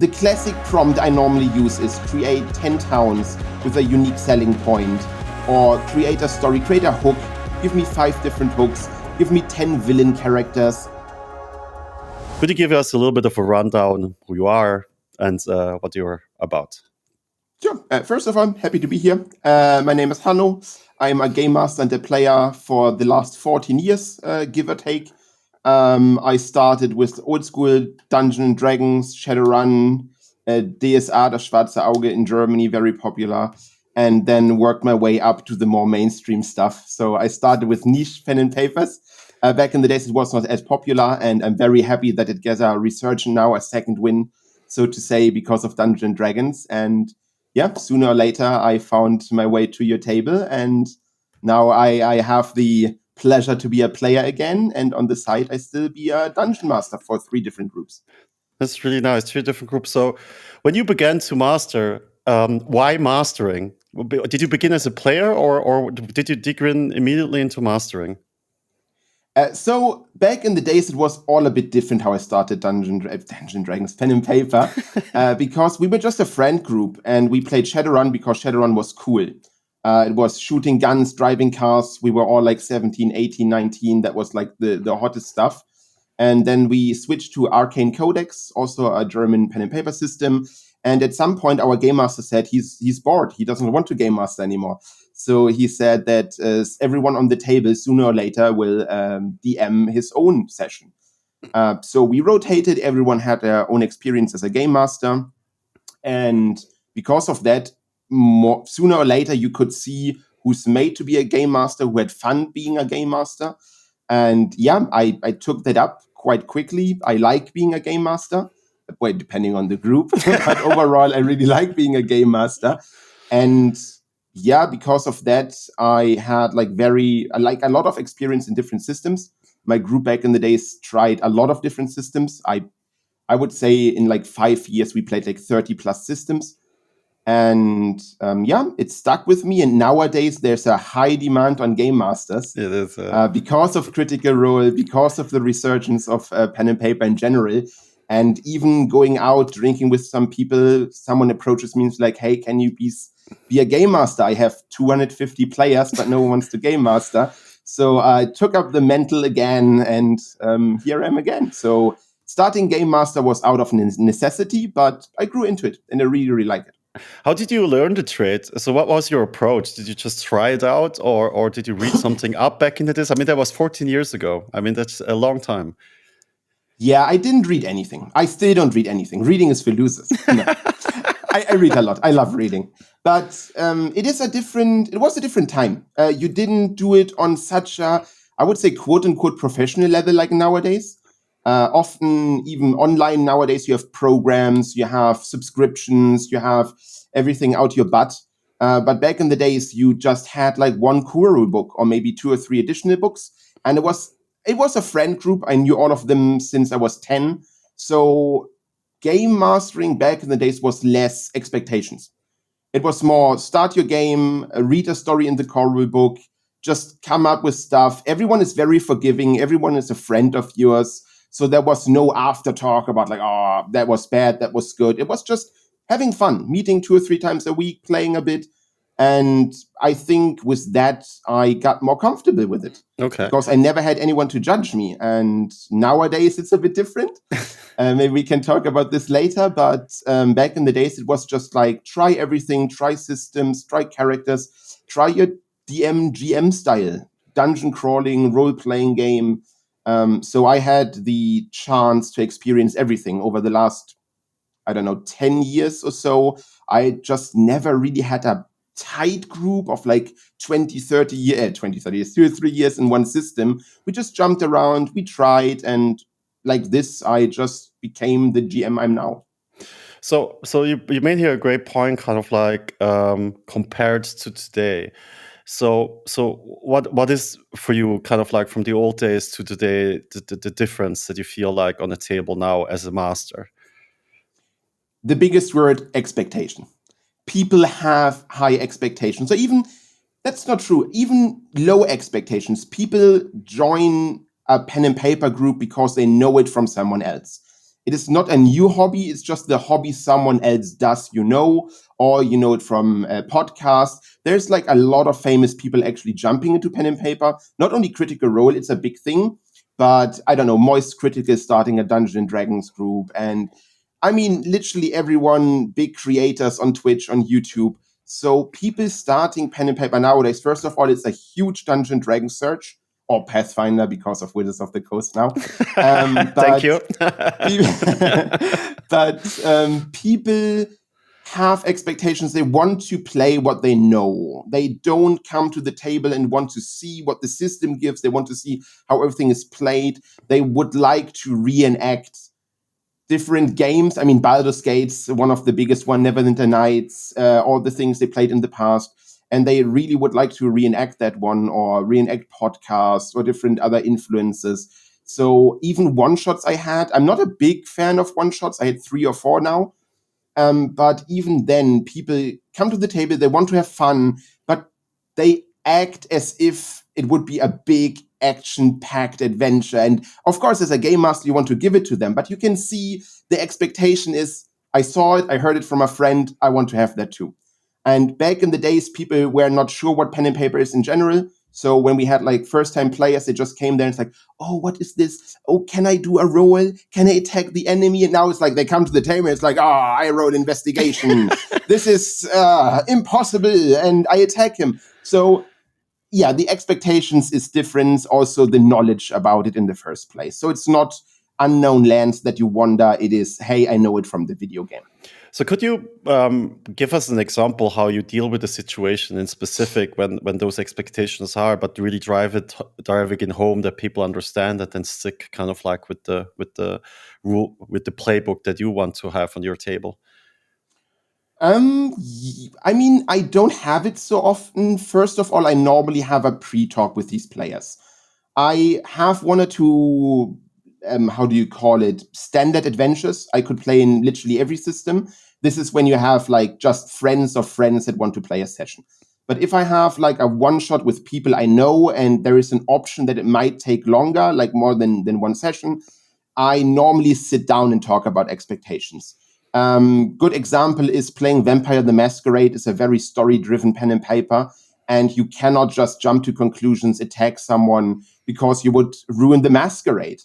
The classic prompt I normally use is create 10 towns with a unique selling point, or create a story, create a hook, give me 5 different hooks, give me 10 villain characters. Could you give us a little bit of a rundown who you are and what you're about? Sure. First of all, I'm happy to be here. My name is Hanno. I'm a game master and a player for the last 14 years, give or take. I started with old school Dungeons & Dragons, Shadowrun, DSA, Das Schwarze Auge in Germany, very popular, and then worked my way up to the more mainstream stuff. So I started with niche pen and papers. Back in the days, it was not as popular, and I'm very happy that it gets a resurgence now, a second win, so to say, because of Dungeons & Dragons. And yeah, sooner or later, I found my way to your table, and now I have the pleasure to be a player again, and on the side I still be a dungeon master for 3 different groups. That's really nice. 3 different groups. So when you began to master, why mastering? Did you begin as a player, or did you dig in immediately into mastering? So back in the days, it was all a bit different how I started Dungeon Dragons pen and paper, because we were just a friend group and we played Shadowrun because Shadowrun was cool. It was shooting guns, driving cars. We were all like 17, 18, 19. That was like the hottest stuff. And then we switched to Arcane Codex, also a German pen and paper system. And at some point, our game master said he's bored. He doesn't want to game master anymore. So he said that everyone on the table sooner or later will DM his own session. So we rotated. Everyone had their own experience as a game master. And because of that, sooner or later, you could see who's made to be a game master, who had fun being a game master. And yeah, I took that up quite quickly. I like being a game master, well, depending on the group. But overall, I really like being a game master. And yeah, because of that, I had like a lot of experience in different systems. My group back in the days tried a lot of different systems. I would say in like 5 years, we played like 30 plus systems. And yeah, it stuck with me. And nowadays, there's a high demand on game masters. It is, because of Critical Role, because of the resurgence of pen and paper in general. And even going out, drinking with some people, someone approaches me and is like, hey, can you please be a game master? I have 250 players, but no one wants to game master. So I took up the mantle again, and here I am again. So starting game master was out of necessity, but I grew into it, and I really, really like it. How did you learn the trade? So what was your approach? Did you just try it out, or did you read something up back into this? I mean, that was 14 years ago. I mean, that's a long time. Yeah, I didn't read anything. I still don't read anything. Reading is for losers. No. I read a lot. I love reading. But it was a different time. You didn't do it on such a, I would say, quote unquote, professional level like nowadays. Often, even online nowadays, you have programs, you have subscriptions, you have everything out your butt. But back in the days, you just had like one core rule book or maybe 2 or 3 additional books. And it was a friend group. I knew all of them since I was 10. So game mastering back in the days was less expectations. It was more start your game, read a story in the core rule book, just come up with stuff. Everyone is very forgiving. Everyone is a friend of yours. So there was no after talk about like, oh, that was bad, that was good. It was just having fun, meeting 2 or 3 times a week, playing a bit. And I think with that, I got more comfortable with it. Okay. Because I never had anyone to judge me. And nowadays, it's a bit different. Maybe we can talk about this later. But back in the days, it was just like, try everything, try systems, try characters, try your DM, GM style, dungeon crawling, role-playing game. So I had the chance to experience everything over the last, 10 years or so. I just never really had a tight group of like 30 years, 2 or 3 years in one system. We just jumped around, we tried, and like this, I just became the GM I'm now. So you made here a great point, kind of like compared to today. So what is for you kind of like from the old days to today the difference that you feel like on the table now as a master? The biggest word, expectation. People have high expectations. So even that's not true. Even low expectations. People join a pen and paper group because they know it from someone else. It is not a new hobby. It's just the hobby someone else does, or you know it from a podcast. There's like a lot of famous people actually jumping into pen and paper. Not only Critical Role, it's a big thing, but I don't know, Moist Critical starting a Dungeons and Dragons group. And I mean, literally everyone, big creators on Twitch, on YouTube. So people starting pen and paper nowadays, first of all, it's a huge Dungeons and Dragons search, or Pathfinder because of Wizards of the Coast now. Thank you. People have expectations. They want to play what they know. They don't come to the table and want to see what the system gives. They want to see how everything is played. They would like to reenact different games. I mean, Baldur's Gate's one of the biggest one, Neverwinter Nights, all the things they played in the past. And they really would like to reenact that one, or reenact podcasts or different other influences. So even one-shots I had, I'm not a big fan of one-shots. I had 3 or 4 now. But even then, people come to the table, they want to have fun, but they act as if it would be a big action-packed adventure. And of course, as a game master, you want to give it to them, but you can see the expectation is, I saw it, I heard it from a friend, I want to have that too. And back in the days, people were not sure what pen and paper is in general. So when we had like first-time players, they just came there and it's like, oh, what is this? Oh, can I do a roll? Can I attack the enemy? And now it's like they come to the table and it's like, I rolled investigation. This is impossible. And I attack him. So yeah, the expectations is different. Also the knowledge about it in the first place. So it's not unknown lands that you wonder. It is, hey, I know it from the video game. So could you give us an example how you deal with the situation in specific when those expectations are, but really driving it home that people understand it and stick kind of like with the rule, with the playbook that you want to have on your table? I mean, I don't have it so often. First of all, I normally have a pre-talk with these players. I have 1 or 2, how do you call it, standard adventures I could play in literally every system. This is when you have like just friends of friends that want to play a session. But if I have like a one-shot with people I know and there is an option that it might take longer, like more than 1 session, I normally sit down and talk about expectations. Good example is playing Vampire the Masquerade. Is a very story-driven pen and paper, and you cannot just jump to conclusions, attack someone, because you would ruin the masquerade,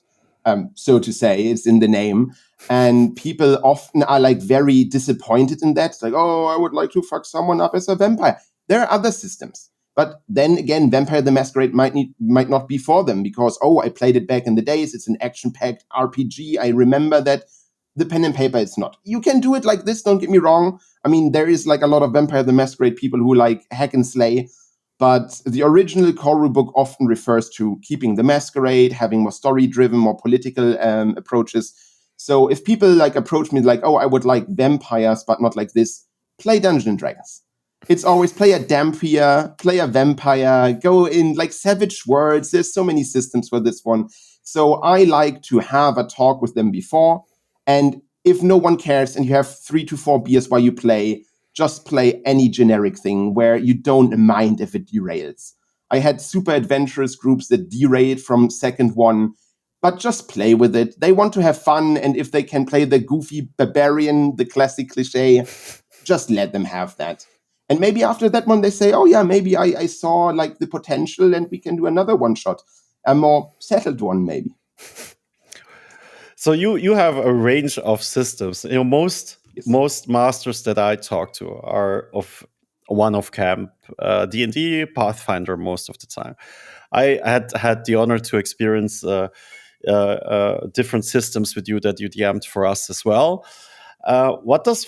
so to say. It's in the name. And people often are like very disappointed in that. It's like, oh, I would like to fuck someone up as a vampire. There are other systems. But then again, Vampire the Masquerade might not be for them because, I played it back in the days. It's an action-packed RPG. I remember that. The pen and paper, it's not. You can do it like this, don't get me wrong. I mean, there is like a lot of Vampire the Masquerade people who like hack and slay, but the original core rulebook often refers to keeping the masquerade, having more story-driven, more political approaches. So if people like approach me like, I would like vampires, but not like this, play Dungeons and Dragons. It's always play a Dampier, play a vampire, go in like Savage Worlds. There's so many systems for this one. So I like to have a talk with them before. And if no one cares and you have 3 to 4 beers while you play, just play any generic thing where you don't mind if it derails. I had super adventurous groups that derailed from second one, but just play with it. They want to have fun, and if they can play the goofy barbarian, the classic cliche, just let them have that. And maybe after that one, they say, oh yeah, maybe I saw like the potential and we can do another one shot, a more settled one maybe. So you have a range of systems. Most masters that I talk to are of one-off camp, D&D, Pathfinder most of the time. I had the honor to experience different systems with you that you DM'd for us as well. What is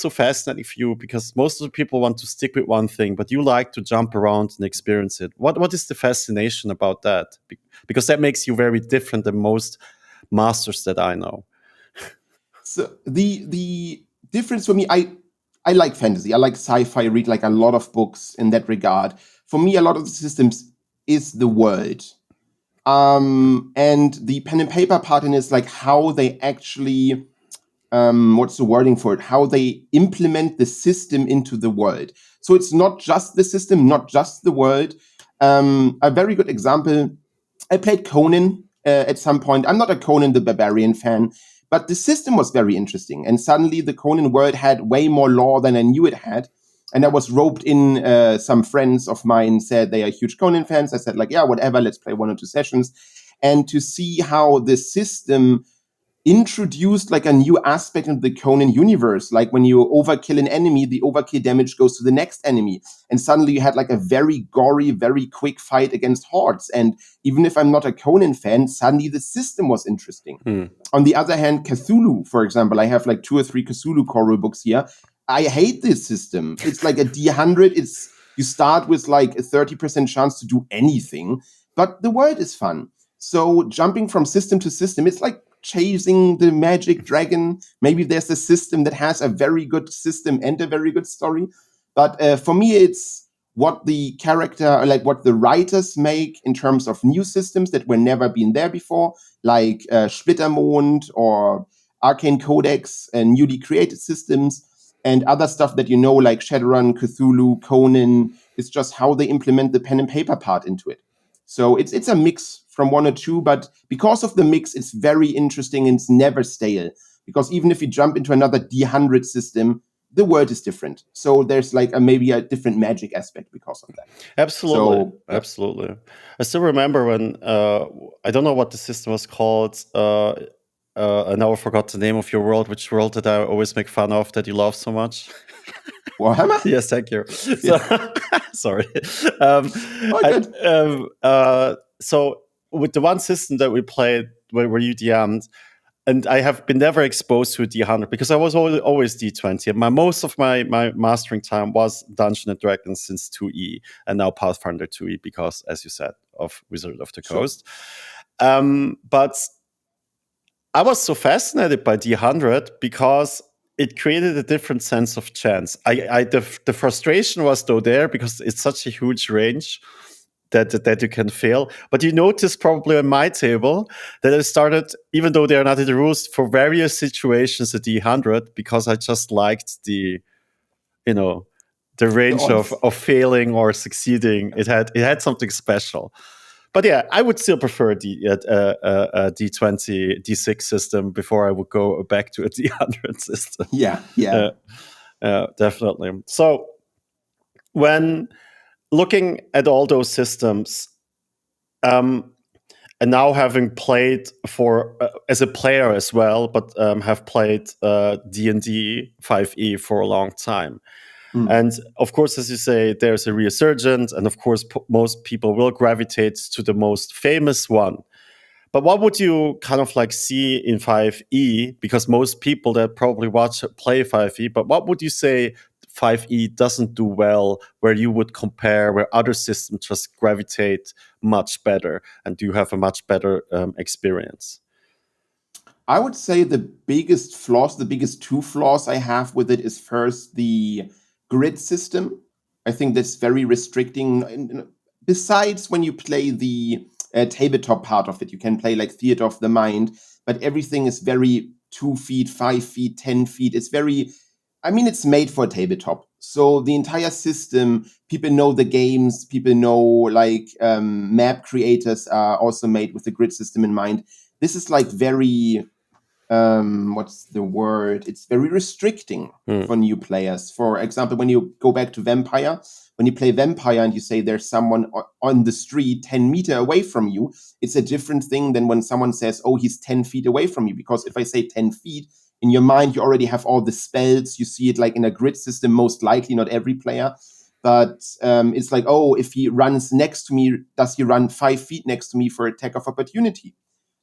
so fascinating for you? Because most of the people want to stick with one thing, but you like to jump around and experience it. What is the fascination about that? Because that makes you very different than most masters that I know. So the difference for me, I like fantasy. I like sci-fi. I read like a lot of books in that regard. For me, a lot of the systems is the world. And the pen and paper part in is like how they actually, what's the wording for it? How they implement the system into the world. So it's not just the system, not just the world. A very good example, I played Conan at some point. I'm not a Conan the Barbarian fan, but the system was very interesting. And suddenly the Conan world had way more lore than I knew it had. And I was roped in. Some friends of mine said they are huge Conan fans. I said, like, yeah, whatever, let's play 1 or 2 sessions. And to see how the system introduced like a new aspect into the Conan universe. Like when you overkill an enemy, the overkill damage goes to the next enemy. And suddenly you had like a very gory, very quick fight against hordes. And even if I'm not a Conan fan, suddenly the system was interesting. On the other hand, Cthulhu, for example, I have like 2 or 3 Cthulhu core rule books here. I hate this system. It's like a D100. You start with like a 30% chance to do anything, but the world is fun. So jumping from system to system, it's like chasing the magic dragon. Maybe there's a system that has a very good system and a very good story. But for me, it's what the character, like what the writers make in terms of new systems that were never been there before, like Splittermond or Arcane Codex and newly created systems and other stuff that like Shadowrun, Cthulhu, Conan. It's just how they implement the pen and paper part into it. So it's a mix from 1 or 2, but because of the mix, it's very interesting and it's never stale. Because even if you jump into another D100 system, the world is different. So there's like maybe a different magic aspect because of that. Absolutely. So, yeah. Absolutely. I still remember when, I don't know what the system was called. I now forgot the name of your world, which world that I always make fun of that you love so much. Warhammer? Yes, thank you. Yeah. So, sorry. Good. So with the one system that we played where you DM'd, and I have been never exposed to D100 because I was always D20. And most of my mastering time was Dungeons and Dragons since 2E and now Pathfinder 2E because, as you said, of Wizard of the Coast. But I was so fascinated by D100 because it created a different sense of chance. The frustration was though there because it's such a huge range that you can fail. But you notice probably on my table that I started, even though they're not in the rules, for various situations at D100 because I just liked the range of failing or succeeding. It had something special. But yeah, I would still prefer the D20, D6 system before I would go back to a D100 system. Yeah. Definitely. So when looking at all those systems, and now having played as a player as well, but have played D&D 5e for a long time. And of course, as you say, there's a resurgence, and of course, most people will gravitate to the most famous one. But what would you kind of like see in 5e? Because most people that probably play 5e, but what would you say 5e doesn't do well, where you would compare, where other systems just gravitate much better, and do you have a much better experience? I would say the biggest 2 flaws I have with it is first the grid system. I think that's very restricting. Besides when you play the tabletop part of it, you can play like Theater of the Mind, but everything is very 2 feet, 5 feet, 10 feet. It's made for a tabletop. So the entire system, people know the games, people know like map creators are also made with the grid system in mind. This is like very what's the word? It's very restricting for new players. For example, when you go back to Vampire, when you play Vampire and you say there's someone on the street 10 meters away from you, it's a different thing than when someone says, oh, he's 10 feet away from you. Because if I say 10 feet, in your mind, you already have all the spells. You see it like in a grid system, most likely, not every player. But it's like, oh, if he runs next to me, does he run 5 feet next to me for attack of opportunity?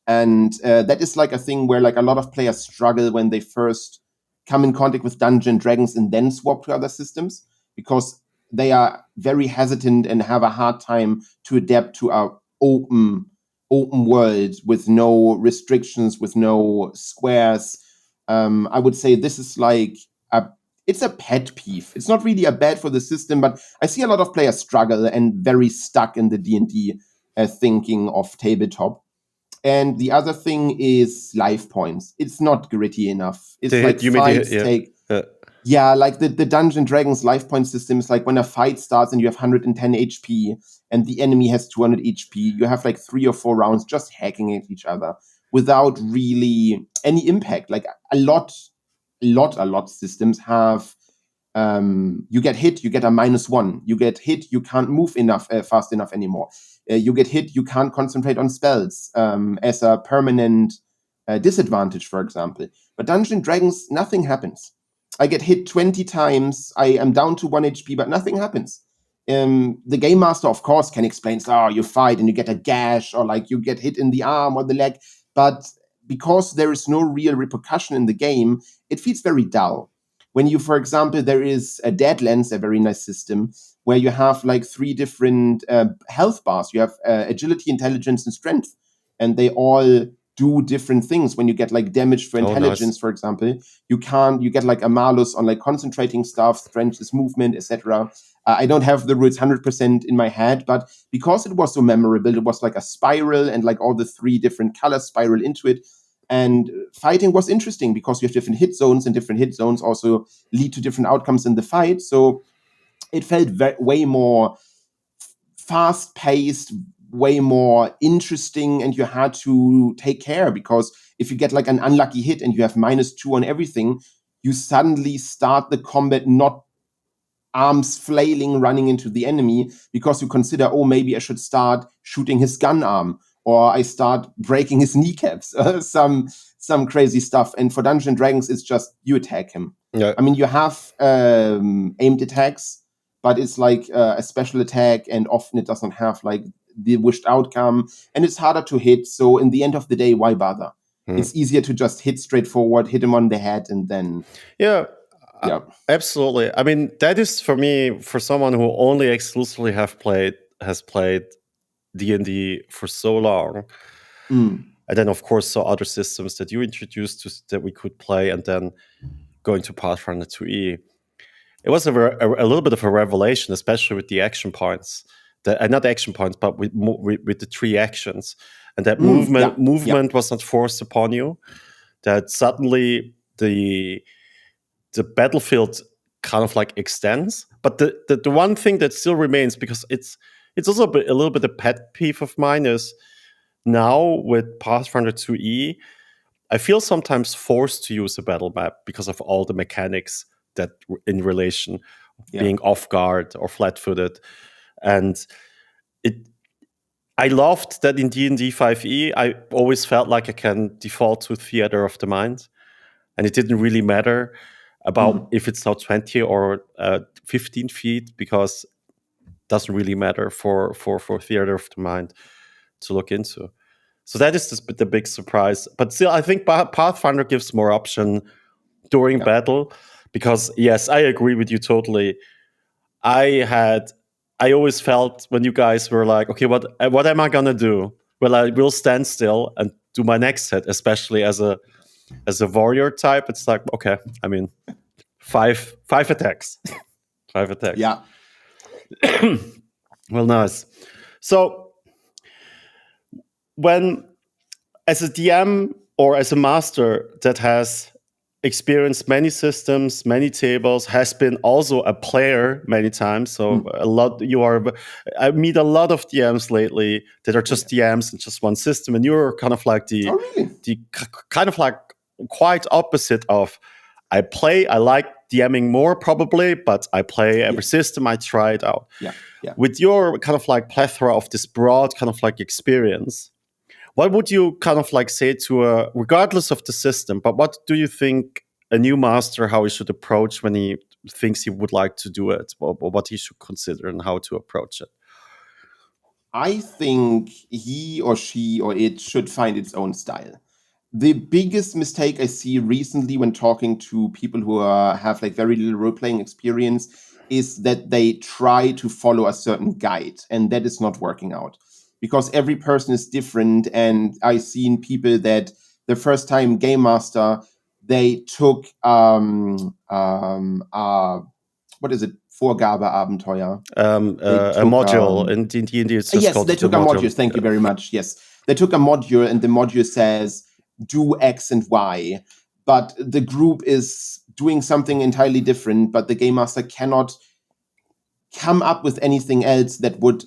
And that is like a thing where like a lot of players struggle when they first come in contact with Dungeons and Dragons and then swap to other systems, because they are very hesitant and have a hard time to adapt to our open world with no restrictions, with no squares. I would say this is like it's a pet peeve. It's not really a bad for the system, but I see a lot of players struggle and very stuck in the D&D thinking of tabletop. And the other thing is life points. It's not gritty enough. It's like fights take Yeah, like the Dungeons and Dragons life point system is like when a fight starts and you have 110 HP and the enemy has 200 HP, you have like 3 or 4 rounds just hacking at each other without really any impact. Like a lot systems have you get hit, you get a -1. You get hit, you can't move fast enough anymore. You get hit, you can't concentrate on spells as a permanent disadvantage, for example. But Dungeons and Dragons, nothing happens. I get hit 20 times. I am down to 1 HP, but nothing happens. The game master, of course, can explain, you fight and you get a gash, or like you get hit in the arm or the leg. But because there is no real repercussion in the game, it feels very dull. When you, for example, there is a Deadlands, a very nice system, where you have like 3 different health bars. You have agility, intelligence, and strength. And they all do different things. When you get like damage for intelligence, nice. for example, you get like a malus on like concentrating stuff, strength is movement, etc. I don't have the rules 100% in my head, but because it was so memorable, it was like a spiral and like all the 3 different colors spiral into it. And fighting was interesting because you have different hit zones, and different hit zones also lead to different outcomes in the fight. So it felt way more fast-paced, way more interesting, and you had to take care, because if you get like an unlucky hit and you have -2 on everything, you suddenly start the combat not arms flailing running into the enemy, because you consider, maybe I should start shooting his gun arm, or I start breaking his kneecaps, some crazy stuff. And for Dungeons and Dragons, it's just you attack him. Yeah. I mean, you have aimed attacks, but it's like a special attack, and often it doesn't have like the wished outcome, and it's harder to hit. So in the end of the day, why bother? It's easier to just hit straightforward, hit him on the head, and then yeah. Absolutely. I mean, that is for me, for someone who only exclusively has played D&D for so long. And then, of course, saw other systems that you introduced that we could play, and then going to Pathfinder 2e. It was a little bit of a revelation, especially with the action points. Not action points, but with the 3 actions. And that movement was not forced upon you. That suddenly the battlefield kind of like extends. But the one thing that still remains, because it's also a little bit a pet peeve of mine, is now with Pathfinder 2e, I feel sometimes forced to use a battle map because of all the mechanics that in relation being off guard or flat-footed. And I loved that in D&D 5e, I always felt like I can default to theater of the mind. And it didn't really matter about if it's now 20 or 15 feet, because it doesn't really matter for theater of the mind to look into. So that is the big surprise. But still, I think Pathfinder gives more option during battle, because yes, I agree with you totally. I always felt when you guys were like, okay, what am I gonna do? Well, I will stand still and do my next hit, especially as a warrior type. It's like, okay, I mean, five attacks. 5 attacks. Yeah. Well, nice. So when, as a DM or as a master that has experienced many systems, many tables, has been also a player many times. So I meet a lot of DMs lately that are just DMs and just one system, and you're kind of like the kind of like quite opposite of, I like DMing more probably, but I play every system, I try it out. With your kind of like plethora of this broad kind of like experience, what would you kind of like say to regardless of the system, but what do you think a new master, how he should approach when he thinks he would like to do it, or what he should consider and how to approach it? I think he or she or it should find its own style. The biggest mistake I see recently when talking to people who have like very little role-playing experience is that they try to follow a certain guide, and that is not working out, because every person is different. And I've seen people that the first time game master, they took what is it? Vorgabeabenteuer. A module in D&D. It's just called they took a module. Thank you very much. Yes, they took a module, and the module says do X and Y, but the group is doing something entirely different, but the game master cannot come up with anything else that would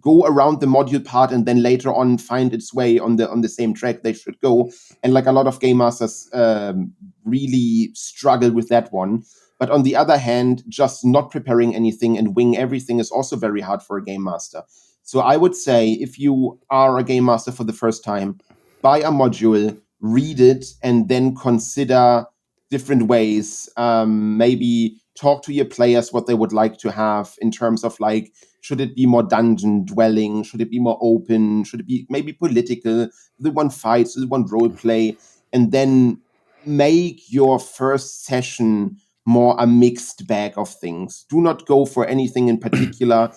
go around the module part and then later on find its way on the same track they should go. And like a lot of game masters really struggle with that one. But on the other hand, just not preparing anything and wing everything is also very hard for a game master. So I would say if you are a game master for the first time, buy a module, read it, and then consider different ways. Maybe talk to your players what they would like to have in terms of like, should it be more dungeon dwelling? Should it be more open? Should it be maybe political? The one fights, the one role play, and then make your first session more a mixed bag of things. Do not go for anything in particular.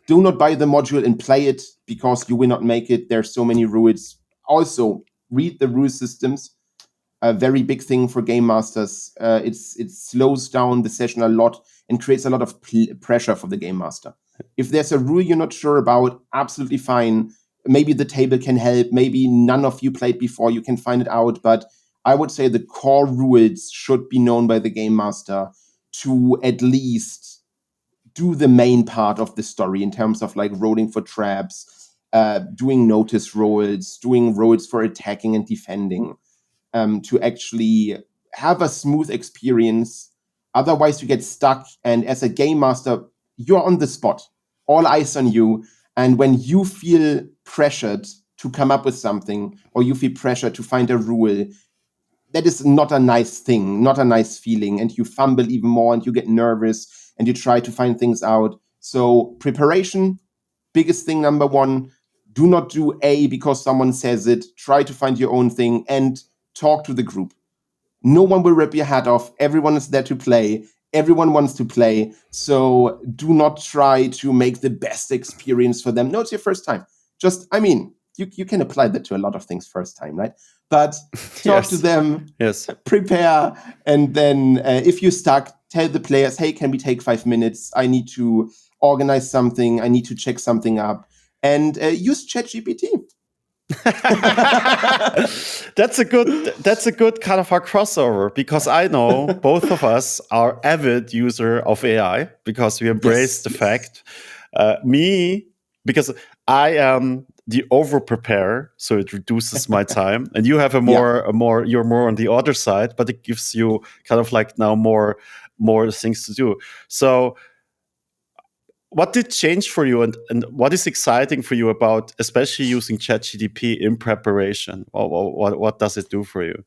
Do not buy the module and play it because you will not make it. There's so many rules. Also, read the rule systems. A very big thing for game masters. It slows down the session a lot and creates a lot of pressure for the game master. If there's a rule you're not sure about, absolutely fine. Maybe the table can help. Maybe none of you played before. You can find it out. But I would say the core rules should be known by the game master to at least do the main part of the story in terms of like rolling for traps, doing notice rolls, doing rolls for attacking and defending, to actually have a smooth experience. Otherwise, you get stuck. And as a game master, you're on the spot, all eyes on you. And when you feel pressured to come up with something, or you feel pressured to find a rule, that is not a nice thing, not a nice feeling. And you fumble even more and you get nervous and you try to find things out. So preparation, biggest thing, number one. Do not do A because someone says it. Try to find your own thing and talk to the group. No one will rip your hat off. Everyone is there to play. Everyone wants to play. So do not try to make the best experience for them. No, it's your first time. Just, I mean, you can apply that to a lot of things first time, right? But talk to them, prepare, and then if you're stuck, tell the players, hey, can we take 5 minutes? I need to organize something. I need to check something up. And use ChatGPT. That's a good kind of a crossover, because I know both of us are avid user of AI because we embrace the fact. Me, because I am the over preparer, so it reduces my time, and you have you're more on the other side, but it gives you kind of like now more things to do. So what did change for you, and what is exciting for you about especially using ChatGPT in preparation? What does it do for you?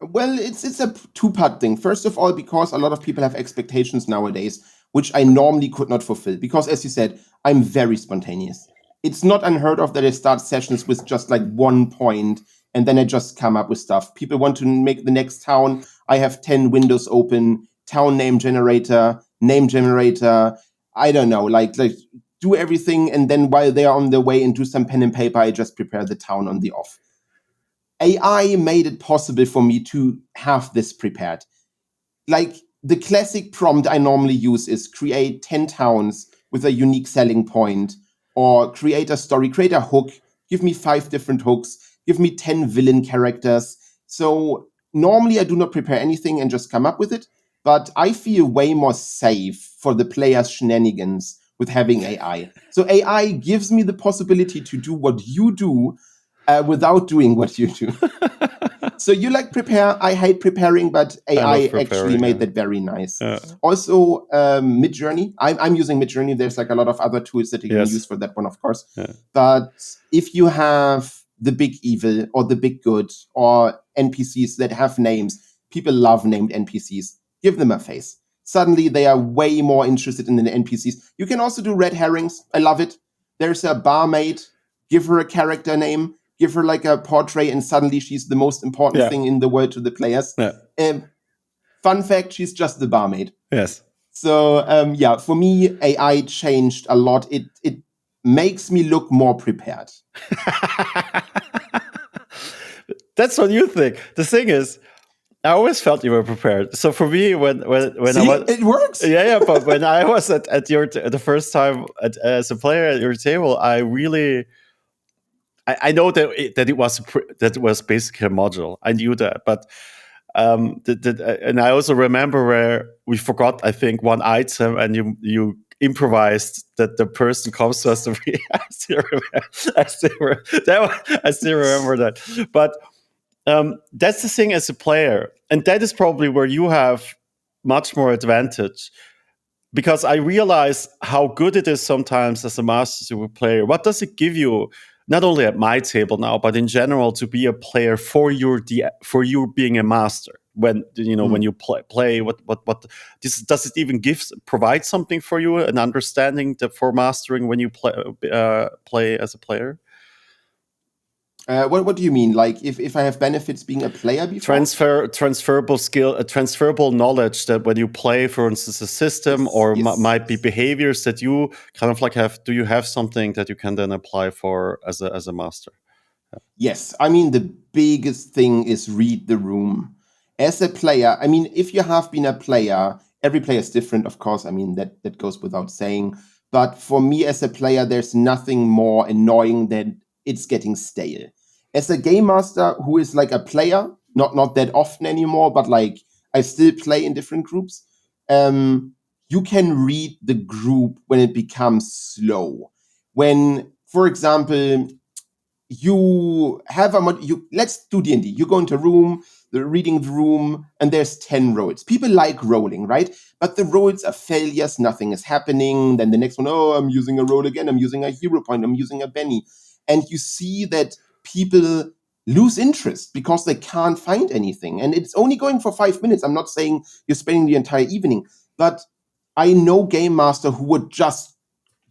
Well, it's a two-part thing. First of all, because a lot of people have expectations nowadays, which I normally could not fulfill. Because as you said, I'm very spontaneous. It's not unheard of that I start sessions with just like one point and then I just come up with stuff. People want to make the next town. I have 10 windows open, town name generator. I don't know, like do everything. And then while they are on their way and do some pen and paper, I just prepare the town on the off. AI made it possible for me to have this prepared. Like the classic prompt I normally use is create 10 towns with a unique selling point, or create a story, create a hook, give me 5 different hooks, give me 10 villain characters. So normally I do not prepare anything and just come up with it, but I feel way more safe for the player's shenanigans with having AI. So AI gives me the possibility to do what you do, without doing what you do. So you like prepare. I hate preparing, but AI actually made that very nice. Also, Midjourney. I'm using Midjourney. There's like a lot of other tools that you can use for that one, of course. But if you have the big evil or the big good or NPCs that have names, people love named NPCs. Give them a face. Suddenly they are way more interested in the NPCs. You can also do red herrings. I love it. There's a barmaid. Give her a character name. Give her like a portrait, and suddenly she's the most important thing in the world to the players. Fun fact, she's just the barmaid. Yes. So, for me, AI changed a lot. It makes me look more prepared. That's what you think. The thing is, I always felt you were prepared. So for me, when See, I was, it works. But when I was at your the first time as a player at your table, I really. I know that it was basically a module. I knew that, but And I also remember where we forgot, I think, one item, and you improvised that the person comes to us. I still remember that. But that's the thing as a player, and that is probably where you have much more advantage, because I realize how good it is sometimes as a master player. What does it give you, not only at my table now, but in general, to be a player for you being a master? When when you play, what does it even provide something for you, an understanding for mastering when you play as a player? What do you mean? Like if I have benefits being a player before? Transferable skill, transferable knowledge that when you play, for instance, a system, or might be behaviors that you kind of like have. Do you have something that you can then apply for as a master? Yes, I mean, the biggest thing is read the room. As a player, I mean, if you have been a player, every player is different, of course. I mean, that goes without saying. But for me as a player, there's nothing more annoying than it's getting stale. As a game master who is like a player, not that often anymore, but like I still play in different groups, you can read the group when it becomes slow. When, for example, you have let's do D&D. You go into a room, reading the room, and there's 10 rolls. People like rolling, right? But the rolls are failures, nothing is happening. Then the next one, oh, I'm using a roll again, I'm using a hero point, I'm using a Benny. And you see that people lose interest because they can't find anything. And it's only going for 5 minutes. I'm not saying you're spending the entire evening, but I know Game Master who would just,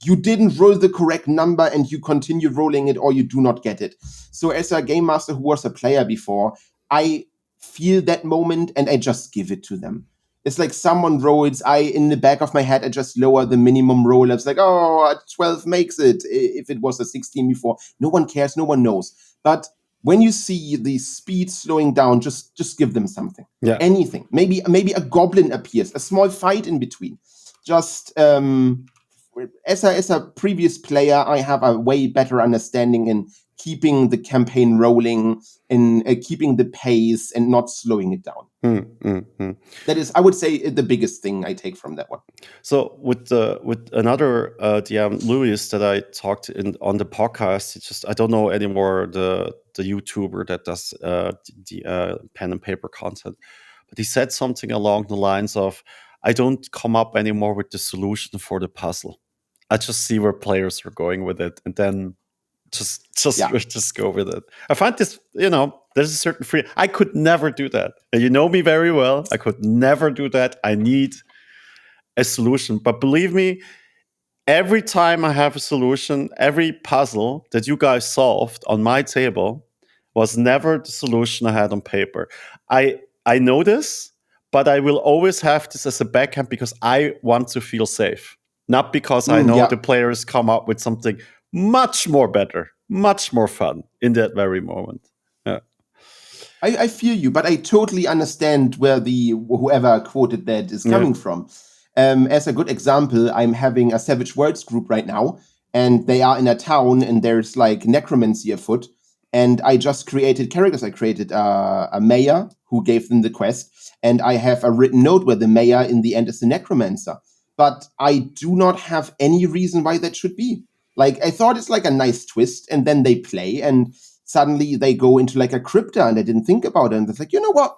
you didn't roll the correct number and you continue rolling it, or you do not get it. So as a game master who was a player before, I feel that moment and I just give it to them. It's like someone rolls, in the back of my head, I just lower the minimum roll. It's like, oh, a 12 makes it. If it was a 16 before, no one cares, no one knows. But when you see the speed slowing down, just give them something. Yeah. Anything. Maybe a goblin appears, a small fight in between. Just as a previous player, I have a way better understanding in keeping the campaign rolling, in keeping the pace and not slowing it down. That is, I would say, the biggest thing I take from that one. So with another DM, Louis, that I talked on the podcast, it's just, I don't know anymore the YouTuber that does the pen and paper content, but he said something along the lines of, I don't come up anymore with the solution for the puzzle. I just see where players are going with it, and then just go with it. I find this, there's a certain freedom. I could never do that. You know me very well. I could never do that. I need a solution. But believe me, every time I have a solution, every puzzle that you guys solved on my table was never the solution I had on paper. I know this, but I will always have this as a backhand because I want to feel safe. Not because I know the players come up with something much more better, much more fun in that very moment. Yeah. I feel you, but I totally understand where whoever quoted that is coming from. As a good example, I'm having a Savage Worlds group right now, and they are in a town, and there's like necromancy afoot. And I just created characters. I created a mayor who gave them the quest, and I have a written note where the mayor in the end is the necromancer. But I do not have any reason why that should be. Like, I thought it's like a nice twist, and then they play, and suddenly they go into like a crypta, and I didn't think about it. And it's like, you know what?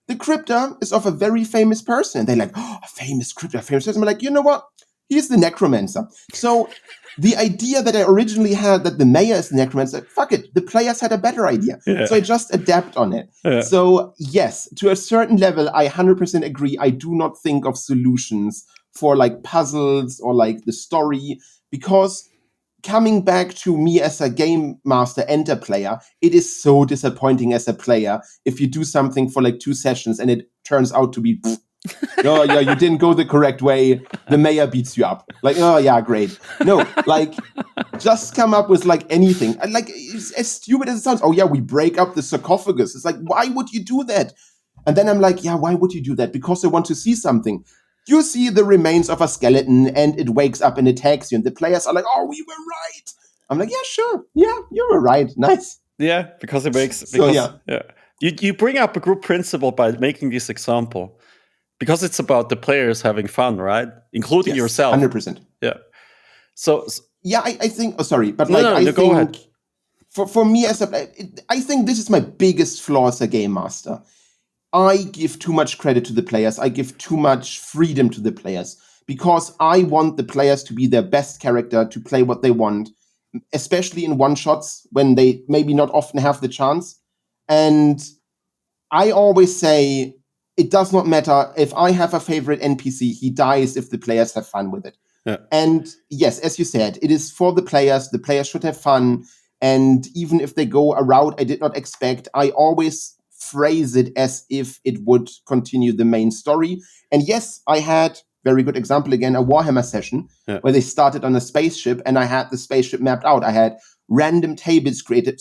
The crypta is of a very famous person. And they're like, oh, a famous crypta, a famous person. I'm like, you know what? He's the necromancer. So the idea that I originally had that the mayor is the necromancer, fuck it. The players had a better idea. Yeah. So I just adapt on it. Yeah. So yes, to a certain level, I 100% agree. I do not think of solutions for like puzzles or like the story, because coming back to me as a game master and a player, it is so disappointing as a player if you do something for like 2 sessions and it turns out to be, oh yeah, you didn't go the correct way. The mayor beats you up. Like, oh yeah, great. No, like just come up with like anything. Like, as stupid as it sounds. Oh yeah, we break up the sarcophagus. It's like, why would you do that? And then I'm like, yeah, why would you do that? Because I want to see something. You see the remains of a skeleton and it wakes up and attacks you. And the players are like, oh, we were right. I'm like, yeah, sure. Yeah, you were right. Nice. Yeah, because it makes... Because, so, yeah. You bring up a group principle by making this example because it's about the players having fun, right? Including Yes, yourself. 100%. Yeah. So yeah, I think. Oh, sorry, but no, like no, I no, go think ahead. for me as I think this is my biggest flaw as a game master. I give too much credit to the players. I give too much freedom to the players because I want the players to be their best character, to play what they want, especially in one shots when they maybe not often have the chance. And I always say it does not matter if I have a favorite NPC, he dies if the players have fun with it. Yeah. And yes, as you said, it is for the players should have fun. And even if they go a route I did not expect, I always phrase it as if it would continue the main story. And yes, I had, very good example again, a Warhammer session where they started on a spaceship and I had the spaceship mapped out. I had random tables created,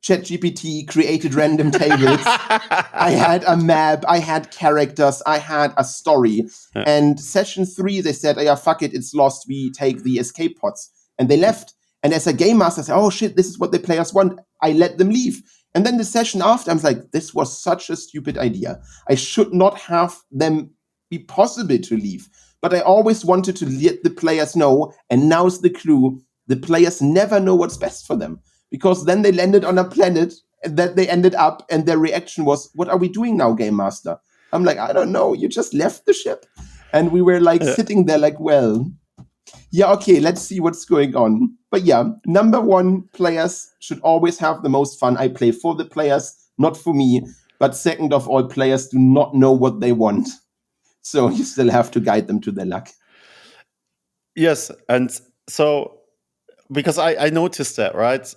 ChatGPT created random tables. I had a map, I had characters, I had a story. Yeah. And session 3, they said, yeah, fuck it, it's lost. We take the escape pods. And they left. And as a game master, I said, oh shit, this is what the players want. I let them leave. And then the session after, I was like, this was such a stupid idea. I should not have them be possible to leave. But I always wanted to let the players know, and now's the clue, the players never know what's best for them. Because then they landed on a planet that they ended up, and their reaction was, what are we doing now, Game Master? I'm like, I don't know, you just left the ship. And we were like sitting there like, well, yeah, okay, let's see what's going on. But yeah, number one, players should always have the most fun. I play for the players, not for me. But second of all, players do not know what they want. So you still have to guide them to their luck. Yes, and so because I noticed that, right?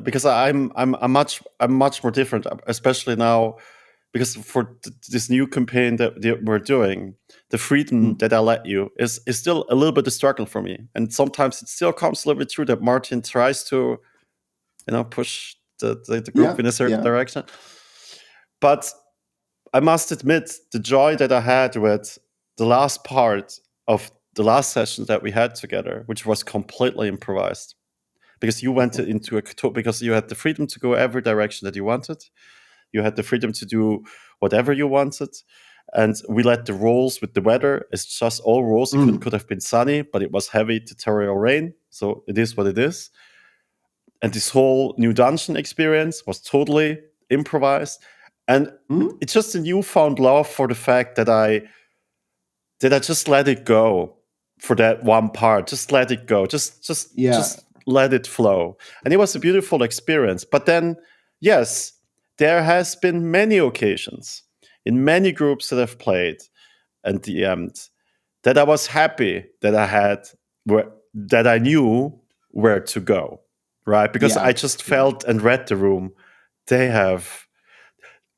Because I'm much more different, especially now, because for this new campaign that we're doing, the freedom that I let you is still a little bit of struggle for me, and sometimes it still comes a little bit through that Martin tries to, push the group in a certain direction. But I must admit, the joy that I had with the last part of the last session that we had together, which was completely improvised, because you went into because you had the freedom to go every direction that you wanted. You had the freedom to do whatever you wanted. And we let the rolls with the weather. It's just all rolls. It could have been sunny, but it was heavy tutorial rain. So it is what it is. And this whole new dungeon experience was totally improvised. And it's just a newfound love for the fact that I just let it go for that one part. Just let it go. Just let it flow. And it was a beautiful experience. But then, yes, there has been many occasions in many groups that I've played and DM'd that I was happy that that I knew where to go, right? Because I just felt and read the room.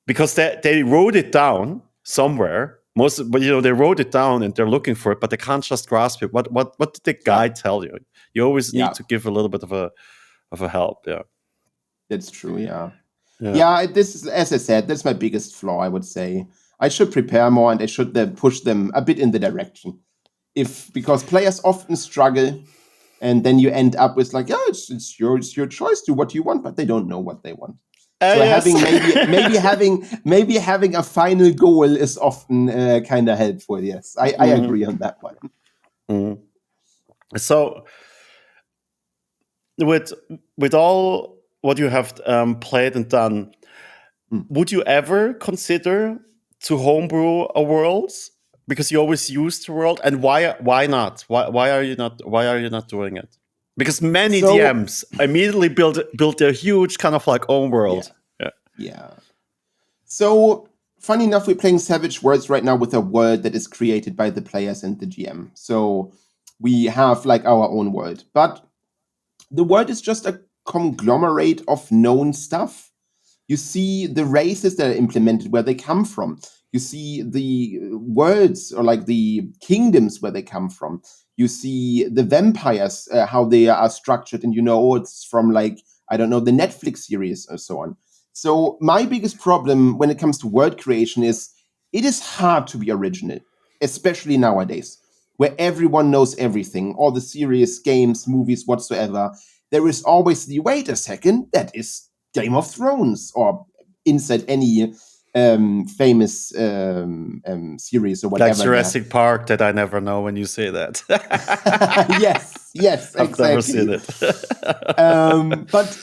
Because they wrote it down somewhere. But they wrote it down and they're looking for it, but they can't just grasp it. What did the guy tell you? You always need to give a little bit of a help. Yeah, that's true. Yeah. This is, as I said, that's my biggest flaw. I would say I should prepare more and I should push them a bit in the direction. Because players often struggle, and then you end up with like, yeah, it's your choice. Do what you want, but they don't know what they want. So having maybe having a final goal is often kind of helpful. Yes, I agree on that one. So with all what you have played and done, would you ever consider to homebrew a world? Because you always use the world, and why not? Why are you not doing it? Because many DMs immediately build their huge kind of like own world. Yeah. So funny enough, we're playing Savage Worlds right now with a world that is created by the players and the GM. So we have like our own world, but the world is just a conglomerate of known stuff. You see the races that are implemented, where they come from. You see the worlds or like the kingdoms where they come from. You see the vampires, how they are structured, and it's from like, I don't know, the Netflix series or so on. So my biggest problem when it comes to world creation is it is hard to be original, especially nowadays, where everyone knows everything, all the series, games, movies, whatsoever. There is always the, wait a second, that is Game of Thrones, or inside any famous series or whatever. Like Jurassic Park, that I never know when you say that. yes, I've exactly. never seen it. But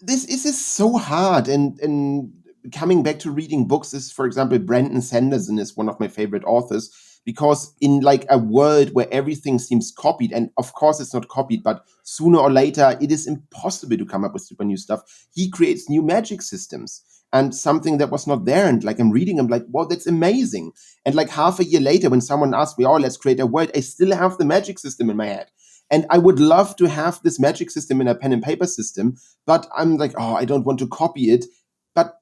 this is so hard. And coming back to reading books is, for example, Brandon Sanderson is one of my favorite authors, because in like a world where everything seems copied, and of course it's not copied, but sooner or later it is impossible to come up with super new stuff. He creates new magic systems and something that was not there. And like I'm reading, I'm like, wow, that's amazing. And like half a year later, when someone asked me, oh, let's create a world, I still have the magic system in my head. And I would love to have this magic system in a pen and paper system, but I'm like, oh, I don't want to copy it. But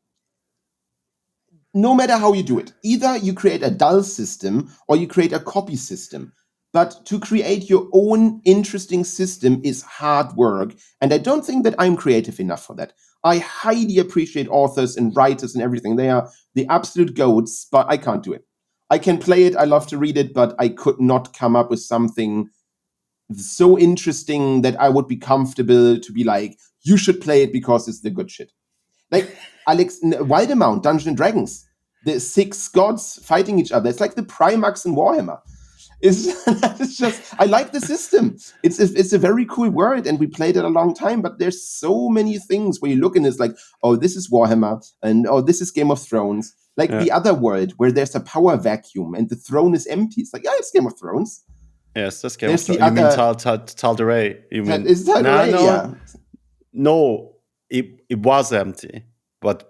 no matter how you do it, either you create a dull system or you create a copy system. But to create your own interesting system is hard work. And I don't think that I'm creative enough for that. I highly appreciate authors and writers and everything. They are the absolute goats, but I can't do it. I can play it, I love to read it, but I could not come up with something so interesting that I would be comfortable to be like, you should play it because it's the good shit. Like Alex Waldemount, Dungeons and Dragons, the 6 gods fighting each other. It's like the Primax in Warhammer. It's just, I like the system. It's a very cool world, and we played it a long time. But there's so many things where you look and it's like, oh, this is Warhammer, and oh, this is Game of Thrones. Like the other world where there's a power vacuum and the throne is empty. It's like, yeah, it's Game of Thrones. Yes, that's Game of Thrones. You mean Tal'Darai? You mean is Tal'Darai? No, yeah. No, it was empty. But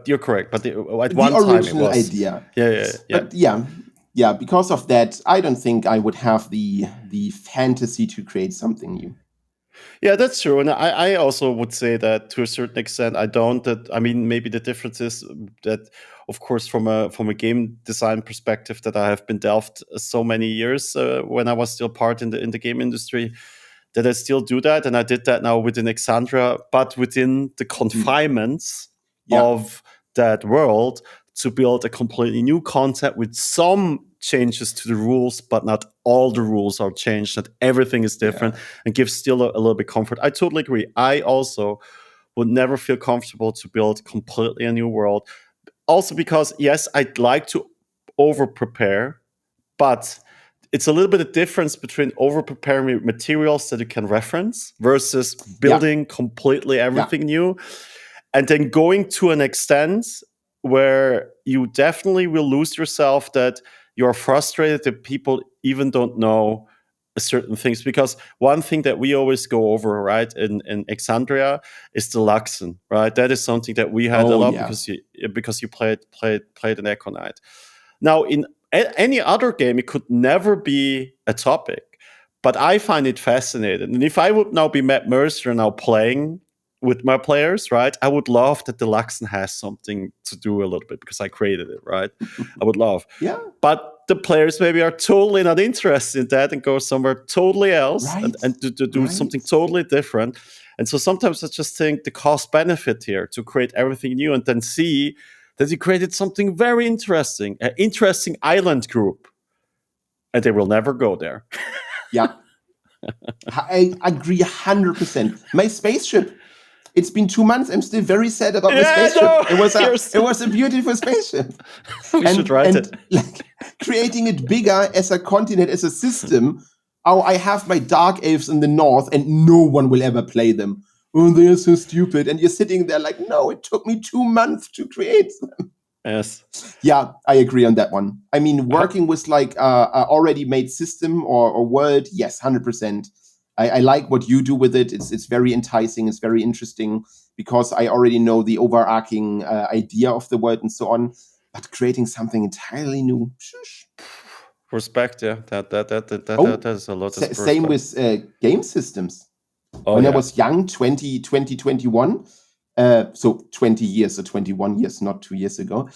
you're correct. But at one time it was the original idea. Yeah. But yeah. Because of that, I don't think I would have the fantasy to create something new. Yeah, that's true. And I also would say that to a certain extent, I don't. Maybe the difference is that, of course, from a game design perspective, that I have been delved so many years when I was still part in the game industry, that I still do that. And I did that now within Exandria, but within the confinements of that world, to build a completely new concept with some changes to the rules, but not all the rules are changed, that everything is different, and gives still a little bit comfort. I totally agree. I also would never feel comfortable to build completely a new world. Also because, yes, I'd like to over-prepare, but it's a little bit of difference between over-preparing materials that you can reference versus building completely everything new, and then going to an extent where you definitely will lose yourself, that you're frustrated that people even don't know certain things. Because one thing that we always go over, right, in Exandria is the Luxon, right? That is something that we had a lot because you played an Echo Knight. Now, in any other game, it could never be a topic, but I find it fascinating. And if I would now be Matt Mercer now playing with my players, right, I would love that the Luxon has something to do a little bit because I created it, right? I would love. Yeah. But the players maybe are totally not interested in that and go somewhere totally else and to do something totally different. And so sometimes I just think the cost benefit here to create everything new and then see that you created something very interesting, an interesting island group, and they will never go there. Yeah. I agree 100%. My spaceship. It's been 2 months. I'm still very sad about my spaceship. No, it was a beautiful spaceship. We should write it. Like, creating it bigger as a continent, as a system. Oh, I have my dark elves in the north, and no one will ever play them. Oh, they are so stupid. And you're sitting there like, no, it took me 2 months to create them. Yes. Yeah, I agree on that one. I mean, working with like a already made system or world, yes, 100%. I like what you do with it. It's very enticing. It's very interesting because I already know the overarching idea of the world and so on. But creating something entirely new, shush. Respect, yeah. That is a lot of same with game systems. When I was young, 2021, so 20 years or 21 years, not 2 years ago,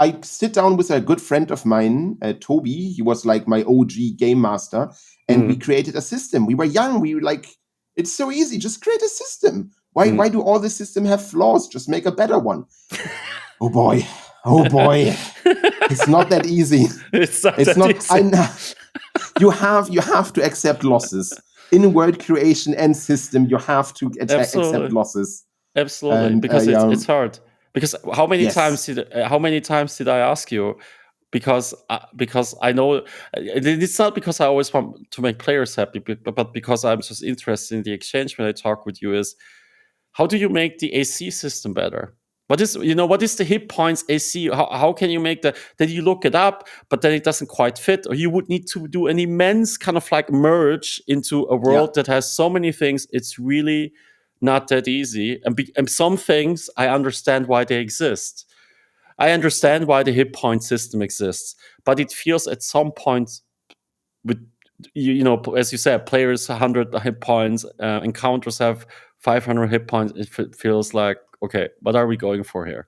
I sit down with a good friend of mine, Toby. He was like my OG game master. And we created a system. We were young. We were like, it's so easy. Just create a system. Why do all the system have flaws? Just make a better one. Oh boy. It's not that easy. It's not easy. You have to accept losses. In word creation and system, you have to accept losses. Absolutely, And because it's hard. Because how many yes, times did I ask you? Because I know it's not because I always want to make players happy, but because I'm just interested in the exchange when I talk with you. Is how do you make the AC system better? What is the hit points AC? How can you make that? Then you look it up, but then it doesn't quite fit, or you would need to do an immense kind of like merge into a world that has so many things. It's really not that easy. And some things I understand why they exist. I understand why the hit point system exists, but it feels at some point with as you said, players 100 hit points, encounters have 500 hit points. It feels like, okay, what are we going for here?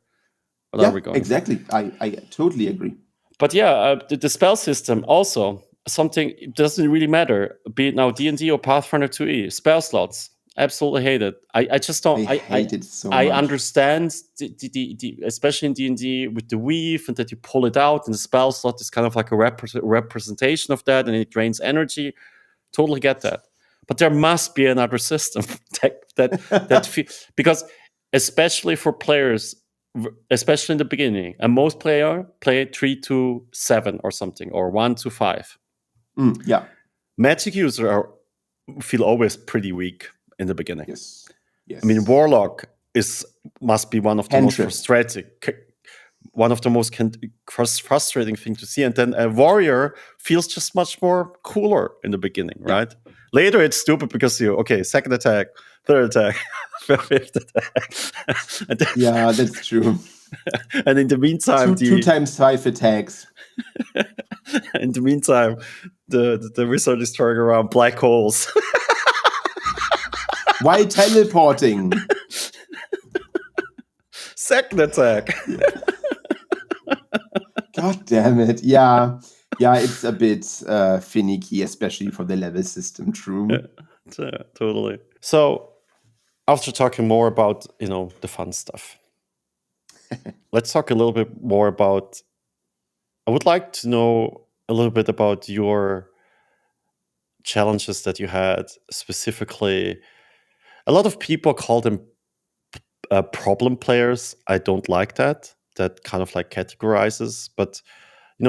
What are yeah, we going for? exactly. I totally agree. But yeah, the spell system also something. It doesn't really matter, be it now D&D or Pathfinder 2e. Spell slots, absolutely hate it. I just don't. I hate it so I much. understand the especially in D&D with the weave, and that you pull it out, and the spell slot is kind of like a representation of that, and it drains energy. Totally get that, but there must be another system because especially for players, especially in the beginning, and most player play 3 to 7 or something, or 1 to 5. Yeah. Magic users feel always pretty weak in the beginning. Yes. Yes. I mean, Warlock must be one of the most frustrating. One of the most frustrating thing to see, and then a warrior feels just much more cooler in the beginning, right? Later it's stupid because second attack, third attack, fifth attack. Yeah, that's true. And in the meantime, two times 5 attacks. In the meantime, the wizard is throwing around black holes. Why teleporting? Second attack. God damn it. Yeah, it's a bit finicky, especially for the level system, true. Yeah, totally. So, after talking more about, the fun stuff, let's talk a little bit more about, I would like to know a little bit about your challenges that you had, specifically. A lot of people call them problem players. I don't like that kind of like categorizes, but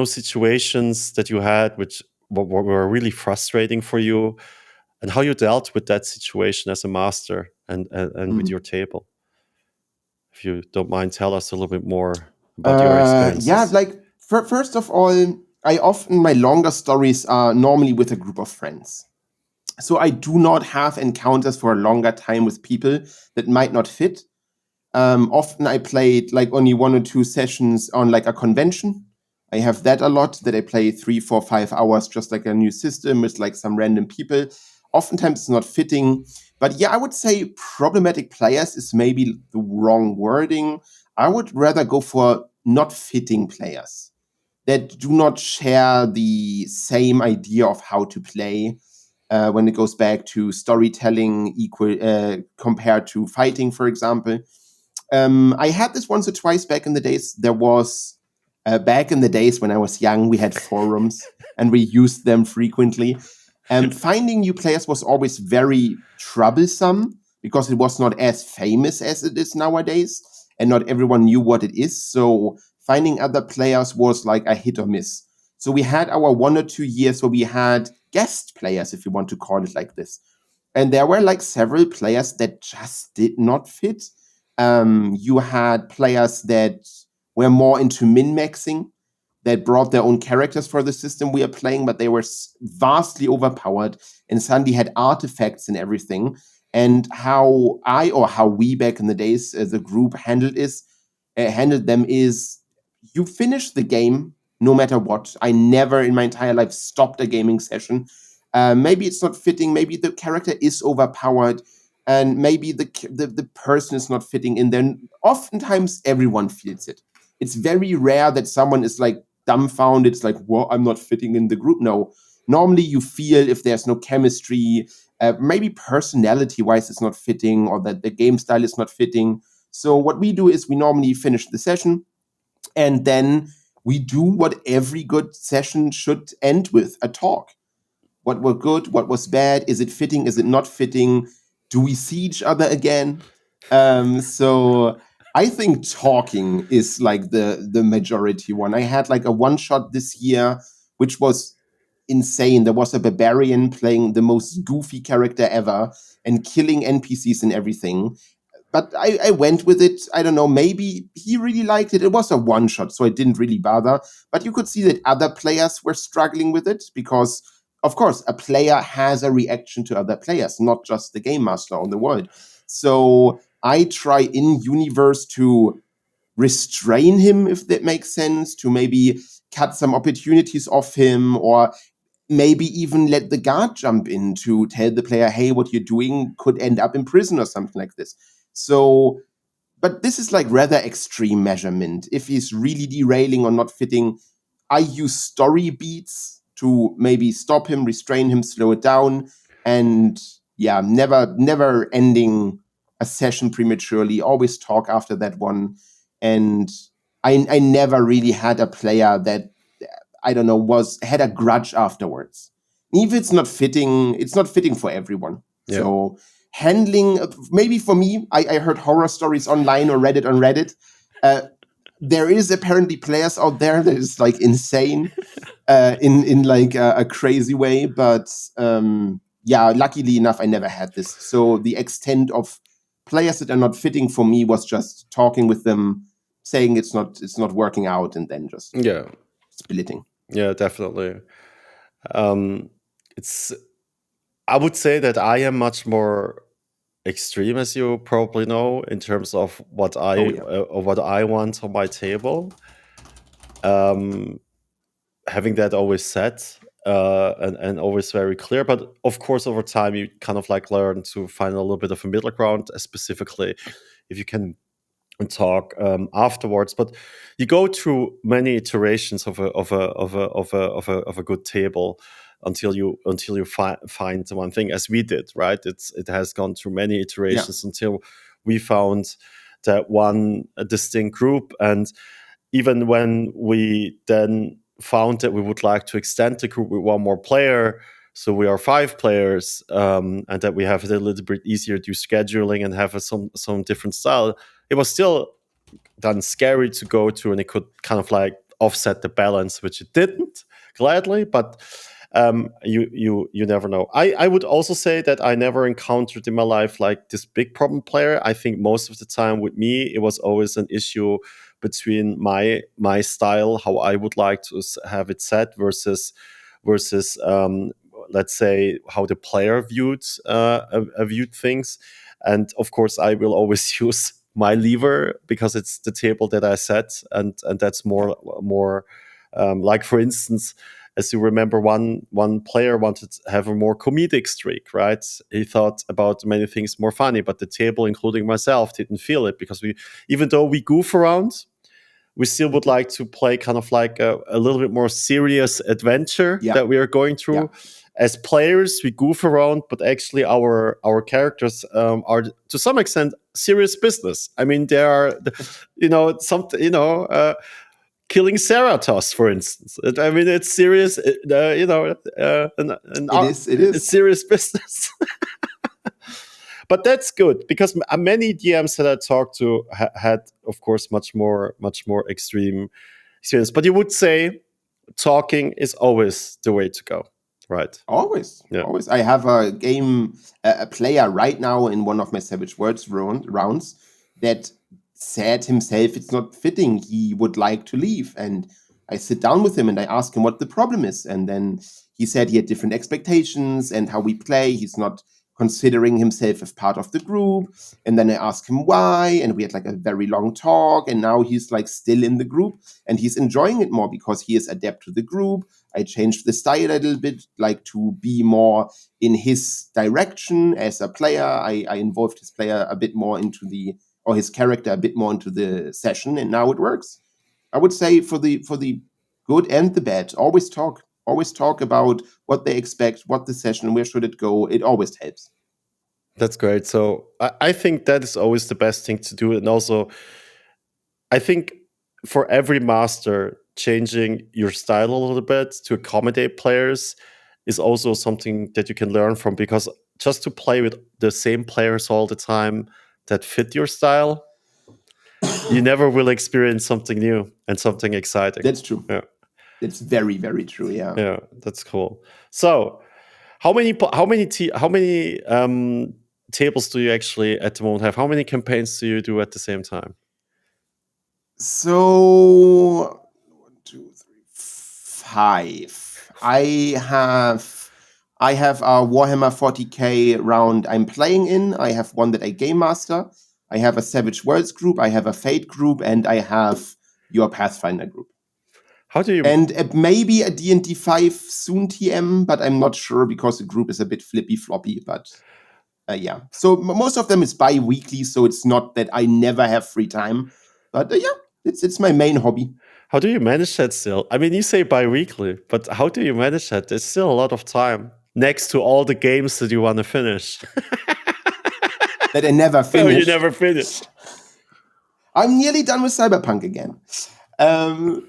situations that you had which were really frustrating for you, and how you dealt with that situation as a master and with your table. If you don't mind, tell us a little bit more about your experiences. Yeah, like first of all, my longer stories are normally with a group of friends. So I do not have encounters for a longer time with people that might not fit. Often I played like only 1 or 2 sessions on like a convention. I have that a lot, that I play 3, 4, 5 hours, just like a new system with like some random people. Oftentimes it's not fitting. But yeah, I would say problematic players is maybe the wrong wording. I would rather go for not fitting players that do not share the same idea of how to play. When it goes back to storytelling compared to fighting, for example. I had this once or twice back in the days. There was back in the days when I was young, we had forums and we used them frequently. Finding new players was always very troublesome because it was not as famous as it is nowadays, and not everyone knew what it is. So finding other players was like a hit or miss. So we had our 1 or 2 years where we had guest players, if you want to call it like this. And there were like several players that just did not fit. You had players that were more into min-maxing, that brought their own characters for the system we are playing, but they were vastly overpowered and suddenly had artifacts and everything. And how we back in the days as a group handled them is you finish the game no matter what. I never in my entire life stopped a gaming session. Maybe it's not fitting. Maybe the character is overpowered, and maybe the person is not fitting in. Then oftentimes everyone feels it. It's very rare that someone is like dumbfounded. It's like, well, I'm not fitting in the group. No, normally you feel if there's no chemistry, maybe personality-wise it's not fitting, or that the game style is not fitting. So what we do is we normally finish the session, and then we do what every good session should end with: a talk. What was good? What was bad? Is it fitting? Is it not fitting? Do we see each other again? So I think talking is like the majority one. I had like a one shot this year, which was insane. There was a barbarian playing the most goofy character ever and killing NPCs and everything. But I went with it. I don't know, maybe he really liked it. It was a one shot, so it didn't really bother. But you could see that other players were struggling with it because, of course, a player has a reaction to other players, not just the game master on the world. So I try in universe to restrain him, if that makes sense, to maybe cut some opportunities off him, or maybe even let the guard jump in to tell the player, hey, what you're doing could end up in prison or something like this. So, but this is like rather extreme measurement. If he's really derailing or not fitting, I use story beats to maybe stop him, restrain him, slow it down, and yeah, never ending a session prematurely. Always talk after that one, and I never really had a player that, I don't know, had a grudge afterwards. Even if it's not fitting for everyone. Yeah. So handling, maybe for me, I heard horror stories online or read it on Reddit. There is apparently players out there that is like insane in like a crazy way, but yeah, luckily enough, I never had this. So the extent of players that are not fitting for me was just talking with them, saying it's not working out, and then just Yeah. splitting. Yeah, definitely. It's. I would say that I am much more extreme, as you probably know, in terms of what Oh yeah. what I want on my table. Having that always set and always very clear, but of course, over time, you kind of like learn to find a little bit of a middle ground, specifically if you can talk afterwards. But you go through many iterations of a good table until you find the one thing, as we did, right? It has gone through many Yeah. iterations until we found that one distinct group. And even when we then found that we would like to extend the group with one more player, so we are 5 players, and that we have it a little bit easier to do scheduling and have some different style, it was still then scary to go to, and it could kind of like offset the balance, which it didn't, gladly. But you never know. I would also say that I never encountered in my life like this big problem player. I think most of the time with me, it was always an issue between my style, how I would like to have it set, versus let's say how the player viewed things. And of course, I will always use my lever because it's the table that I set, and that's more like, for instance, as you remember, one player wanted to have a more comedic streak, right? He thought about many things more funny, but the table, including myself, didn't feel it, because even though we goof around, we still would like to play kind of like a little bit more serious adventure Yeah. that we are going through. Yeah. As players, we goof around, but actually our characters are to some extent serious business. I mean, they are, killing Ceratos, for instance. I mean, it's serious, It is. It it's is. serious business. But that's good, because many DMs that I talked to had, of course, much more extreme experience. But you would say talking is always the way to go, right? Always, Yeah. always. I have a player right now in one of my Savage Worlds rounds that said himself it's not fitting. He would like to leave. And I sit down with him and I ask him what the problem is. And then he said he had different expectations and how we play. He's not considering himself as part of the group. And then I asked him why. And we had like a very long talk. And now he's like still in the group and he's enjoying it more because he is adept to the group. I changed the style a little bit, like to be more in his direction as a player. I involved his player a bit more or his character a bit more into the session, and now it works. I would say for the good and the bad, always talk. Always talk about what they expect, what the session, where should it go. It always helps. That's great. So I think that is always the best thing to do. And also, I think for every master, changing your style a little bit to accommodate players is also something that you can learn from, because just to play with the same players all the time, that fit your style, you never will experience something new and something exciting. That's true. Yeah. It's very, very true. Yeah. Yeah, that's cool. So, how many tables do you actually at the moment have? How many campaigns do you do at the same time? So 1, 2, 3, 5. I have a Warhammer 40k round I'm playing in. I have one that I game master. I have a Savage Worlds group. I have a Fate group, and I have your Pathfinder group. How do you And maybe a D&D 5 soon TM, but I'm not sure because the group is a bit flippy floppy. But yeah, so most of them is bi-weekly, so it's not that I never have free time. But yeah, it's my main hobby. How do you manage that still? I mean, you say bi-weekly, but how do you manage that? There's still a lot of time next to all the games that you want to finish. That I never Oh, finished. you never finished. I'm nearly done with Cyberpunk again. I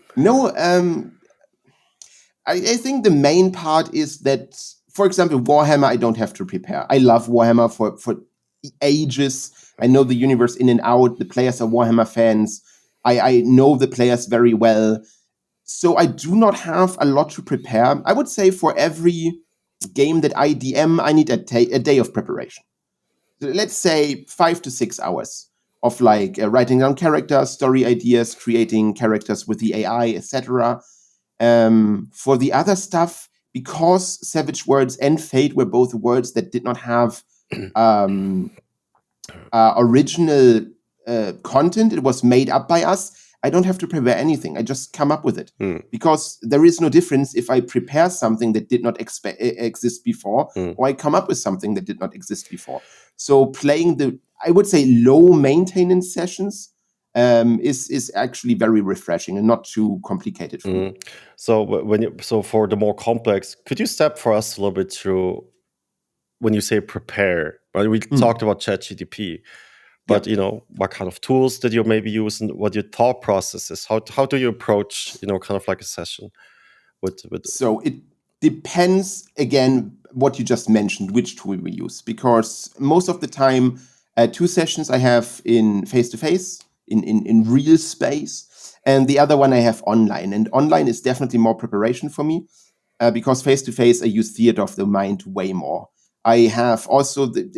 think the main part is that, for example, Warhammer, I don't have to prepare. I love Warhammer for ages. I know the universe in and out. The players are Warhammer fans. I know the players very well. So I do not have a lot to prepare. I would say for every game that I DM, I need a day of preparation. So let's say 5 to 6 hours of like writing down characters, story ideas, creating characters with the AI, etc. For the other stuff, because Savage Worlds and Fate were both words that did not have original content, it was made up by us. I don't have to prepare anything. I just come up with it because there is no difference if I prepare something that did not exist before or I come up with something that did not exist before. So playing I would say, low maintenance sessions is actually very refreshing and not too complicated for me. So for the more complex, could you step for us a little bit through when you say prepare? Right, we talked about ChatGPT, but what kind of tools did you maybe use and what your thought process is? How do you approach kind of like a session with So it depends, again, what you just mentioned, which tool we use, because most of the time 2 sessions I have in face-to-face in real space, and the other one I have online. And online is definitely more preparation for me because face-to-face I use theater of the mind way more. I have also the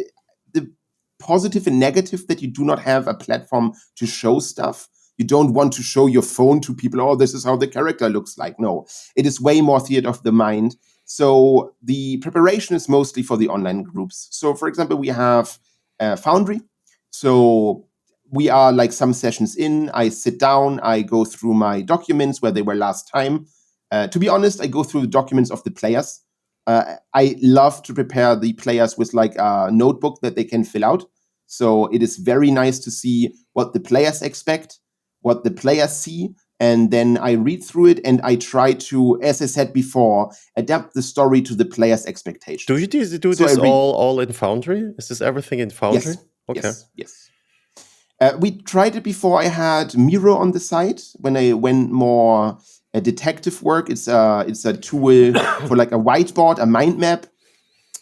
positive and negative that you do not have a platform to show stuff. You don't want to show your phone to people, oh, this is how the character looks like. No, it is way more theater of the mind. So the preparation is mostly for the online groups. So for example, we have Foundry. So we are like some sessions in, I sit down, I go through my documents where they were last time. To be honest, I go through the documents of the players. I love to prepare the players with like a notebook that they can fill out. So it is very nice to see what the players expect, what the players see, and then I read through it and I try to, as I said before, adapt the story to the players' expectations. Do you do this all in Foundry? Is this everything in Foundry? Yes. Okay. Yes. We tried it before. I had Miro on the side when I went more detective work. It's a tool for like a whiteboard, a mind map.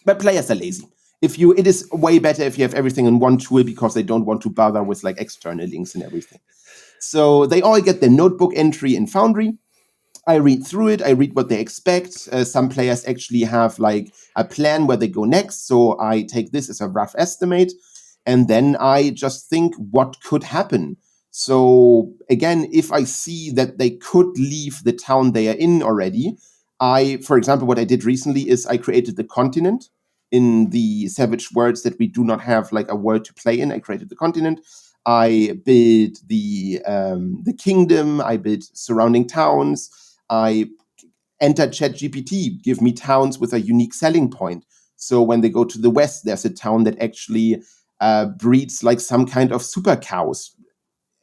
But players are lazy. It is way better if you have everything in one tool because they don't want to bother with like external links and everything. So they all get their notebook entry in Foundry. I read through it. I read what they expect. Some players actually have like a plan where they go next. So I take this as a rough estimate. And then I just think what could happen. So again, if I see that they could leave the town they are in already, for example, what I did recently is I created the continent in the Savage Worlds that we do not have like a world to play in. I created the continent. I built the kingdom. I built surrounding towns. I entered ChatGPT, give me towns with a unique selling point. So when they go to the west, there's a town that actually breeds like some kind of super cows,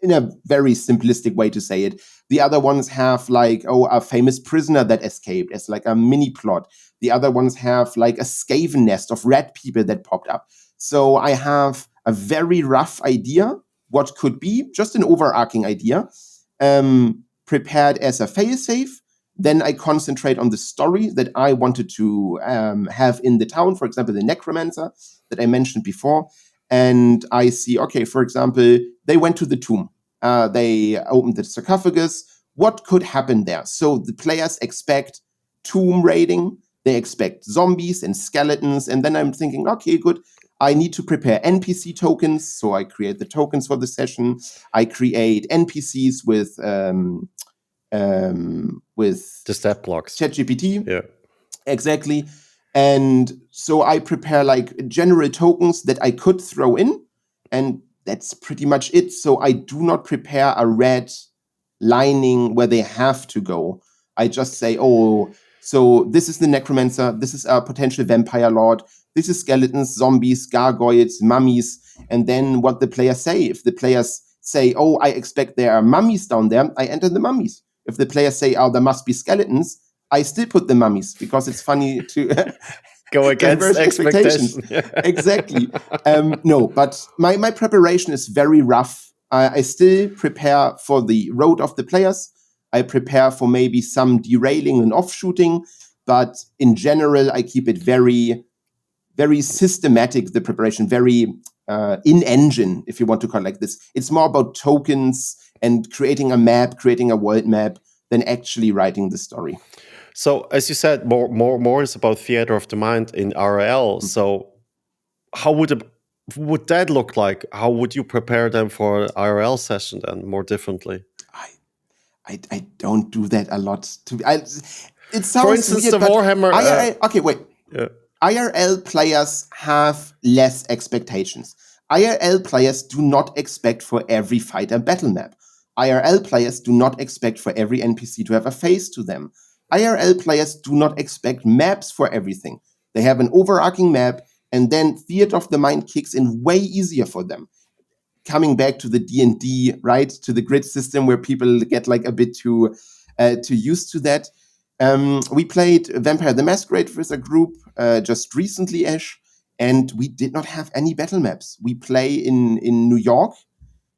in a very simplistic way to say it. The other ones have like, a famous prisoner that escaped as like a mini plot. The other ones have like a Skaven nest of red people that popped up. So I have a very rough idea what could be, just an overarching idea, prepared as a fail-safe. Then I concentrate on the story that I wanted to have in the town. For example, the necromancer that I mentioned before. and I see, okay, for example, they went to the tomb. They opened the sarcophagus. What could happen there? So the players expect tomb raiding. They expect zombies and skeletons. And then I'm thinking, okay, good. I need to prepare NPC tokens. So I create the tokens for the session. I create NPCs with the stat blocks. ChatGPT. Yeah. Exactly. And so I prepare like general tokens that I could throw in, and that's pretty much it. So I do not prepare a red lining where they have to go. I just say, oh, so this is the necromancer, this is a potential vampire lord, this is skeletons, zombies, gargoyles, mummies, and then what the players say. If the players say, oh, I expect there are mummies down there, I enter the mummies. If the players say, oh, there must be skeletons, I still put the mummies because it's funny to go against expectations. Exactly. No, but my preparation is very rough. I still prepare for the road of the players. I prepare for maybe some derailing and offshooting, but in general, I keep it very, very systematic, the preparation, very in-engine, if you want to call it like this. It's more about tokens and creating a map, creating a world map, than actually writing the story. So, as you said, more is about theater of the mind in RL. Mm-hmm. So, how would that look like? How would you prepare them for an IRL session then, more differently? I don't do that a lot. It sounds for instance, weird, the Warhammer. Okay, wait. Yeah. IRL players have less expectations. IRL players do not expect for every fighter battle map. IRL players do not expect for every NPC to have a face to them. IRL players do not expect maps for everything. They have an overarching map, and then theater of the mind kicks in way easier for them. Coming back to the D&D, right, to the grid system where people get like a bit too used to that. We played Vampire the Masquerade with a group just recently-ish, and we did not have any battle maps. We play in New York,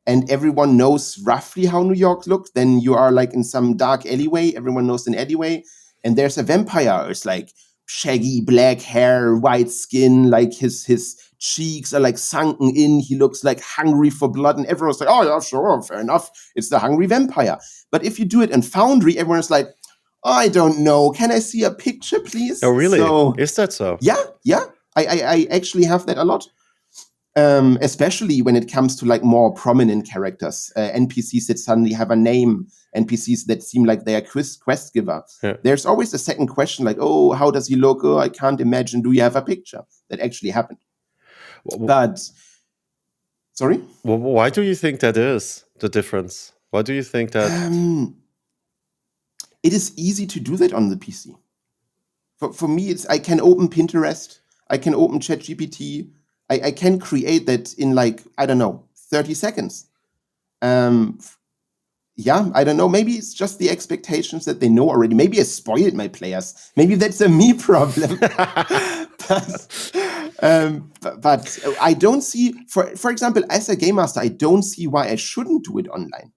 and everyone knows roughly how New York looks. Then you are like in some dark alleyway. Everyone knows an alleyway, and there's a vampire. It's like shaggy black hair, white skin, like his cheeks are like sunken in. He looks like hungry for blood, and everyone's like, oh yeah, sure, fair enough. It's the hungry vampire. But if you do it in Foundry, everyone's like, I don't know. Can I see a picture, please? Oh, really? So, is that so? Yeah. I actually have that a lot. Especially when it comes to like more prominent characters, NPCs that suddenly have a name, NPCs that seem like they are quest giver. Yeah. There's always a second question like, oh, how does he look? Oh, I can't imagine. Do you have a picture? That actually happened. But, sorry? Well, why do you think that is the difference? Why do you think that? It is easy to do that on the PC. For me, I can open Pinterest. I can open ChatGPT. I can create that in like, I don't know, 30 seconds. Yeah, I don't know. Maybe it's just the expectations that they know already. Maybe I spoiled my players. Maybe that's a me problem. but I don't see, for example, as a game master, I don't see why I shouldn't do it online.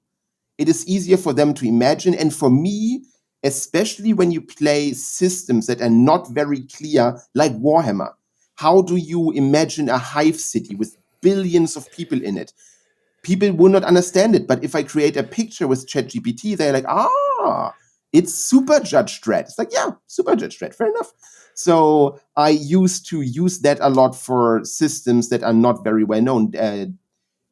It is easier for them to imagine. And for me, especially when you play systems that are not very clear, like Warhammer, how do you imagine a hive city with billions of people in it? People will not understand it. But if I create a picture with ChatGPT, they're like, it's Super Judge Dredd. It's like, yeah, Super Judge Dredd, fair enough. So I used to use that a lot for systems that are not very well known.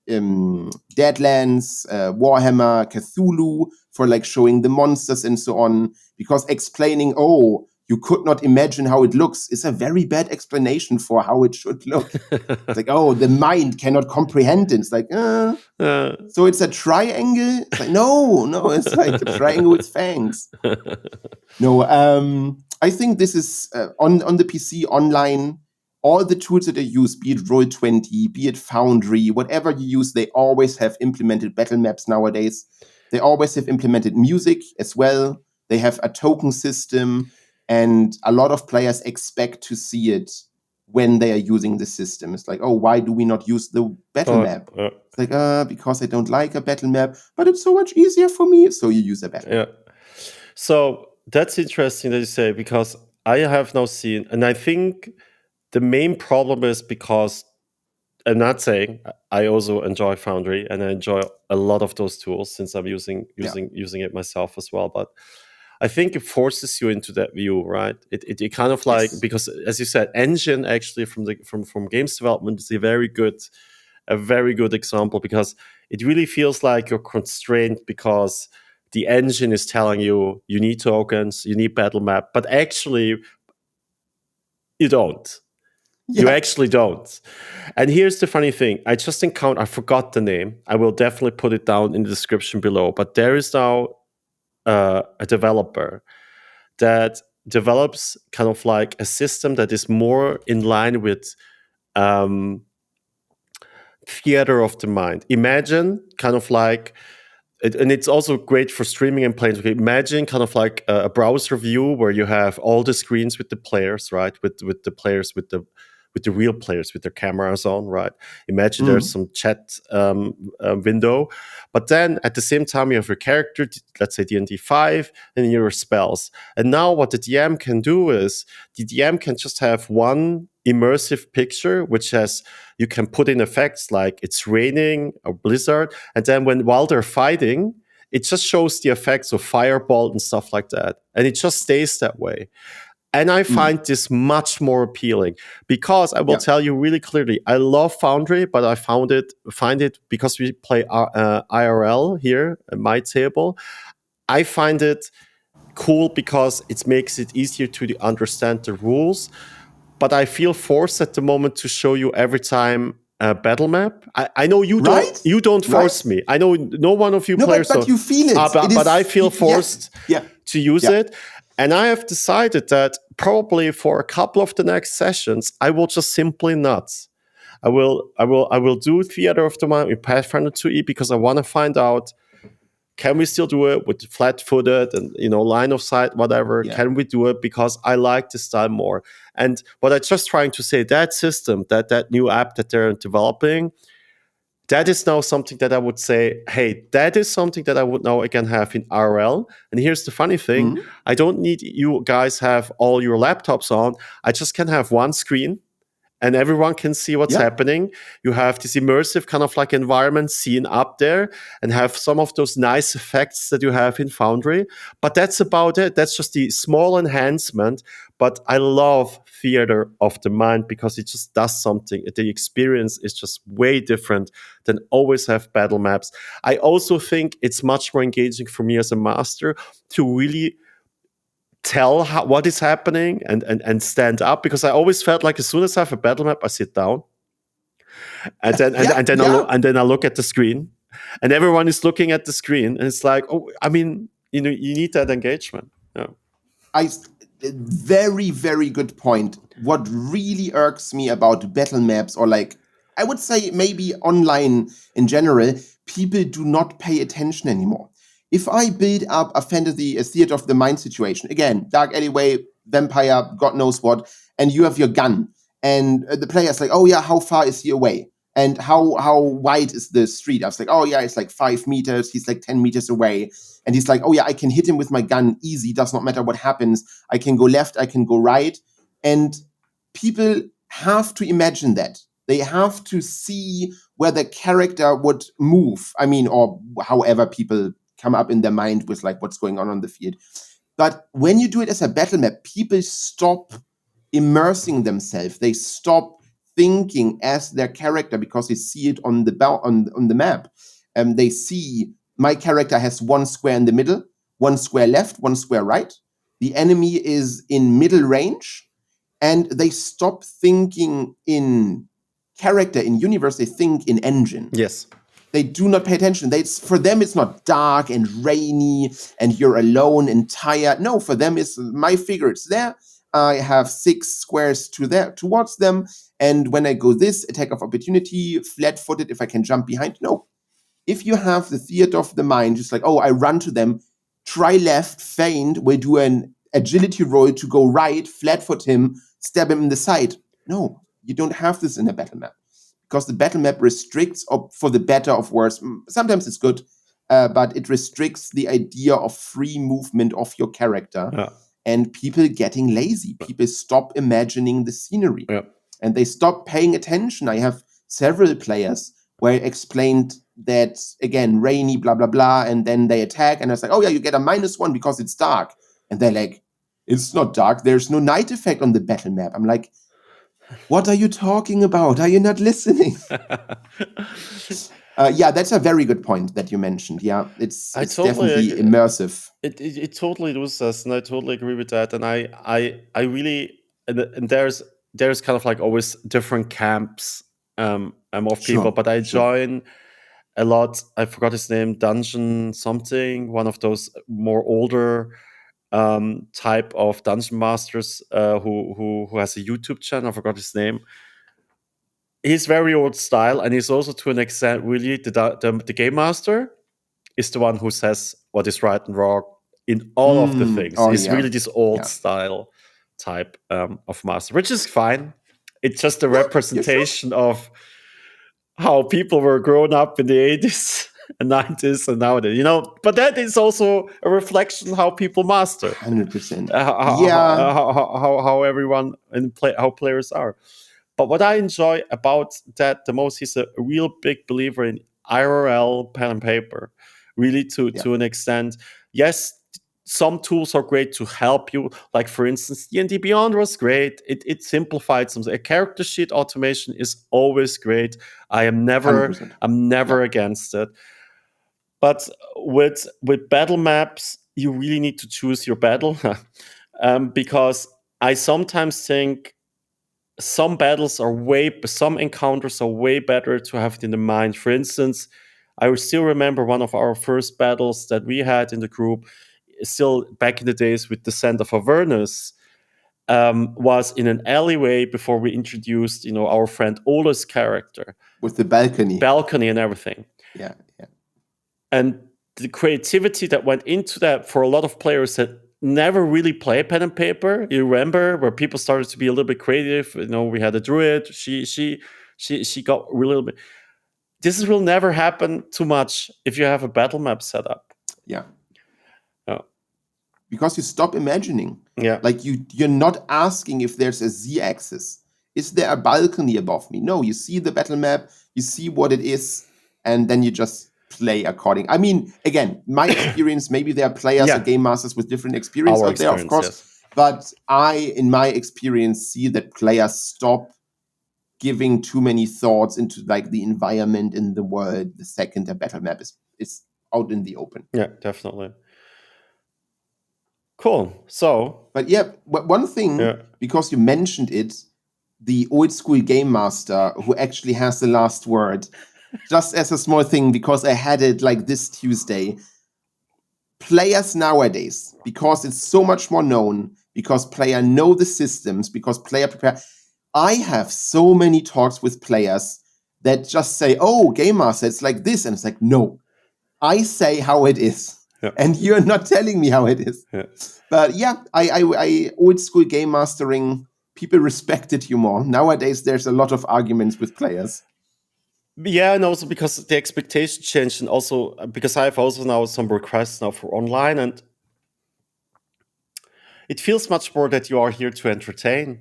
Deadlands, Warhammer, Cthulhu, for like showing the monsters and so on, because explaining, oh, you could not imagine how it looks is a very bad explanation for how it should look. It's like, oh, the mind cannot comprehend it. It's like, so it's a triangle? It's like, no, it's like a triangle with fangs. No, I think this is on the PC online. All the tools that I use, be it Roll20, be it Foundry, whatever you use, they always have implemented battle maps nowadays. They always have implemented music as well. They have a token system, and a lot of players expect to see it when they are using the system. It's like, oh, why do we not use the battle map? It's like, because I don't like a battle map, but it's so much easier for me, so you use a battle map. So that's interesting that you say, because I have now seen, and I think the main problem is because I'm not saying I also enjoy Foundry and I enjoy a lot of those tools since I'm using it myself as well. But I think it forces you into that view, right? It kind of like, Yes. because as you said, engine actually from games development is a very good example, because it really feels like you're constrained because the engine is telling you need tokens, you need battle map, but actually you don't. You Yeah. actually don't. And here's the funny thing. I forgot the name. I will definitely put it down in the description below. But there is now a developer that develops kind of like a system that is more in line with theater of the mind. Imagine kind of like, and it's also great for streaming and playing. Okay, imagine kind of like a browser view where you have all the screens with the players, right? With the players with the real players with their cameras on, right? Imagine there's Mm. some chat window, but then at the same time you have your character, let's say D&D 5, and your spells. And now what the DM can do is the DM can just have one immersive picture, which has, you can put in effects like it's raining or blizzard, and then while they're fighting, it just shows the effects of fireball and stuff like that, and it just stays that way. And I Mm. find this much more appealing, because I will Yeah. tell you really clearly, I love Foundry, but I find it because we play IRL here at my table. I find it cool because it makes it easier to understand the rules, but I feel forced at the moment to show you every time a battle map. I know you don't Right. force Right. me. I know no one of you No, players but don't. you feel it. It But I is. feel Yeah. forced Yeah. to use Yeah. it. And I have decided that probably for a couple of the next sessions, I will just simply not. I will do Theater of the Mind with Pathfinder 2E, because I want to find out, can we still do it with flat-footed and line of sight, whatever? Yeah. Can we do it? Because I like this style more. And what I'm just trying to say, that system, that new app that they're developing, that is now something that I would say, hey, that is something that I would now again have in RL. And here's the funny thing: Mm. I don't need you guys have all your laptops on. I just can have one screen, and everyone can see what's Yeah. happening. You have this immersive kind of like environment seen up there, and have some of those nice effects that you have in Foundry. But that's about it. That's just the small enhancement. But I love theater of the mind because it just does something. The experience is just way different than always have battle maps. I also think it's much more engaging for me as a master to really tell what is happening and stand up, because I always felt like as soon as I have a battle map, I sit down and then Yeah. Yeah. and then I look at the screen, and everyone is looking at the screen, and it's like, oh, I mean, you need that engagement. Yeah. I very, very good point. What really irks me about battle maps, or like I would say maybe online in general, people do not pay attention anymore. If I build up a fantasy, a theater of the mind situation, again, dark alleyway, vampire, God knows what, and you have your gun, and the player's like, oh yeah, how far is he away? And how wide is the street? I was like, oh yeah, it's like 5 meters. He's like 10 meters away. And he's like, oh yeah, I can hit him with my gun easy. Does not matter what happens. I can go left, I can go right. And people have to imagine that. They have to see where the character would move. I mean, or however people come up in their mind with like what's going on the field. But when you do it as a battle map, people stop immersing themselves. They stop thinking as their character because they see it on the map. They see my character has one square in the middle, one square left, one square right. The enemy is in middle range, and they stop thinking in character, in universe. They think in engine. Yes. They do not pay attention. For them, it's not dark and rainy and you're alone and tired. No, for them, it's my figure. It's there. I have 6 squares towards them. And when I go this, attack of opportunity, flat-footed, if I can jump behind. No. If you have the theater of the mind, just like, oh, I run to them, try left, feint, we'll do an agility roll to go right, flat-foot him, stab him in the side. No, you don't have this in a battle map. Because the battle map restricts, for the better or worse, sometimes it's good, but it restricts the idea of free movement of your character. Yeah. And people getting lazy. People stop imagining the scenery. Yeah. And they stop paying attention. I have several players where it explained that, again, rainy, blah, blah, blah, and then they attack, and it's like, oh yeah, you get a -1 because it's dark. And they're like, it's not dark, there's no night effect on the battle map. I'm like, what are you talking about? Are you not listening? Yeah, that's a very good point that you mentioned. Yeah, it's definitely immersive. It totally does this, and I totally agree with that. And I really and there's kind of like always different camps of people, but I join a lot. I forgot his name, Dungeon something, one of those more older type of dungeon masters who has a YouTube channel. I forgot his name. He's very old style, and he's also to an extent really the game master is the one who says what is right and wrong in all of the things. It's really this old style type of master, which is fine. It's just a representation of how people were grown up in the 80s and 90s and nowadays, but that is also a reflection how people master 100%. How everyone and how players are. But what I enjoy about that the most, he's a real big believer in IRL pen and paper, really to an extent. Yes, some tools are great to help you. Like, for instance, D&D Beyond was great. It simplified something. A character sheet automation is always great. I'm never 100%. against it. But with battle maps, you really need to choose your battle. Because I sometimes think some encounters are way better to have it in the mind. For instance, I will still remember one of our first battles that we had in the group, still back in the days with Descent of Avernus, was in an alleyway before we introduced, our friend Ola's character. With the balcony and everything. Yeah. And the creativity that went into that for a lot of players that never really played pen and paper. You remember where people started to be a little bit creative. We had a druid. She got a little bit. This will never happen too much if you have a battle map set up. Yeah. Because you stop imagining. Yeah. Like you're not asking if there's a z-axis. Is there a balcony above me? No, you see the battle map, you see what it is, and then you just play according. I mean, again, my experience, maybe there are players or game masters with different experience out there, of course. Yes. But I, in my experience, see that players stop giving too many thoughts into like the environment in the world the second the battle map is out in the open. Yeah, definitely. Cool. So, but yeah, one thing, because you mentioned it, the old school game master who actually has the last word, just as a small thing, because I had it like this Tuesday. Players nowadays, because it's so much more known, because player know the systems, because player prepare. I have so many talks with players that just say, oh, game master, it's like this. And it's like, no, I say how it is. And you're not telling me how it is. But yeah, I old school game mastering, people respected you more. Nowadays, there's a lot of arguments with players. Yeah, and also because the expectation changed, and also because I have also now some requests now for online, and it feels much more that you are here to entertain.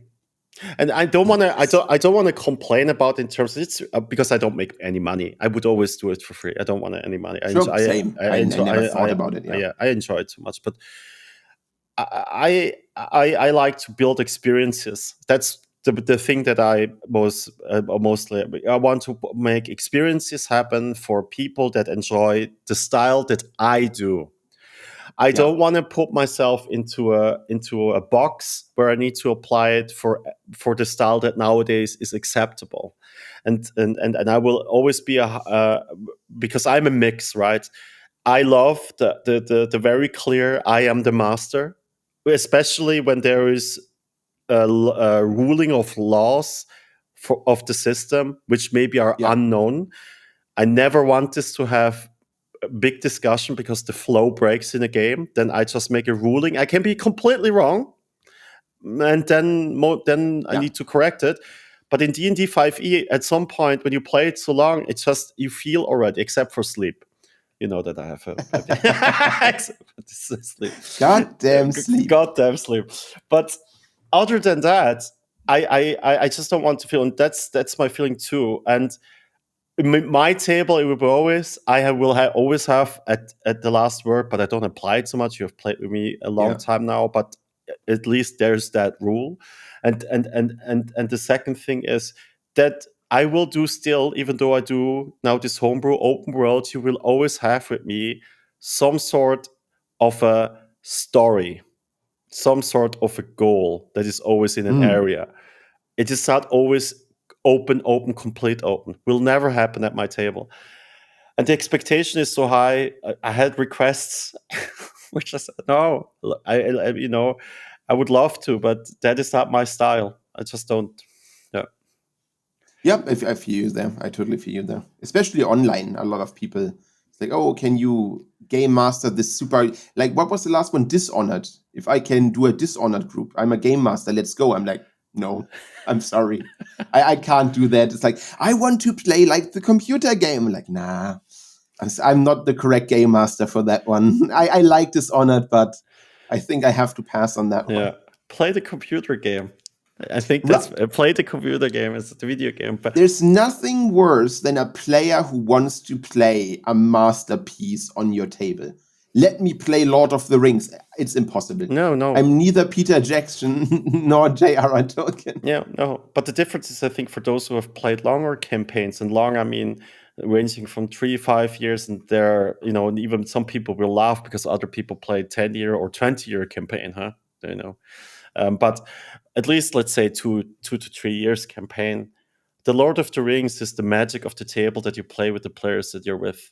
And I don't want to. I don't want to complain about in terms of it's because I don't make any money. I would always do it for free. I don't want any money. I never thought about it. Yeah, I enjoy it too much, but I like to build experiences. That's the thing that I mostly I want to make experiences happen for people that enjoy the style that I do. I don't want to put myself into a box where I need to apply it for the style that nowadays is acceptable, and I will always be because I'm a mix, right? I love the very clear I am the master, especially when there is a ruling of laws of the system which maybe are unknown. I never want this to have big discussion because the flow breaks in a game. Then I just make a ruling. I can be completely wrong, and then I need to correct it. But in D&D 5e, at some point when you play it so long, it's just you feel already, except for sleep. You know that I have sleep. Goddamn sleep. Goddamn sleep. But other than that, I just don't want to feel, and that's my feeling too. And my table, it will be always, will always have at the last word, but I don't apply it so much. You have played with me a long time now, but at least there's that rule. And the second thing is that I will do still, even though I do now this homebrew open world, you will always have with me some sort of a story, some sort of a goal that is always in an area. It is not always open, complete open. Will never happen at my table. And the expectation is so high. I had requests, which I said, no, I would love to, but that is not my style. I just don't. Yeah. Yep, I feel you there. I totally feel you there. Especially online, a lot of people, it's like, oh, can you game master this super, like, what was the last one? Dishonored. If I can do a Dishonored group, I'm a game master, let's go. I'm like, no, I'm sorry. I can't do that. It's like, I want to play like the computer game. I'm like, nah, I'm not the correct game master for that one. I like Dishonored, but I think I have to pass on that one. Yeah. Play the computer game. I think that's play the computer game. It's the video game. But there's nothing worse than a player who wants to play a masterpiece on your table. Let me play Lord of the Rings. It's impossible. No. I'm neither Peter Jackson nor J.R.R. Tolkien. Yeah, no. But the difference is, I think, for those who have played longer campaigns, and long, I mean, ranging from 3-5 years, and there, and even some people will laugh because other people played 10-year or 20-year campaign, huh? But at least, let's say 2 to 3 years campaign. The Lord of the Rings is the magic of the table that you play with the players that you're with.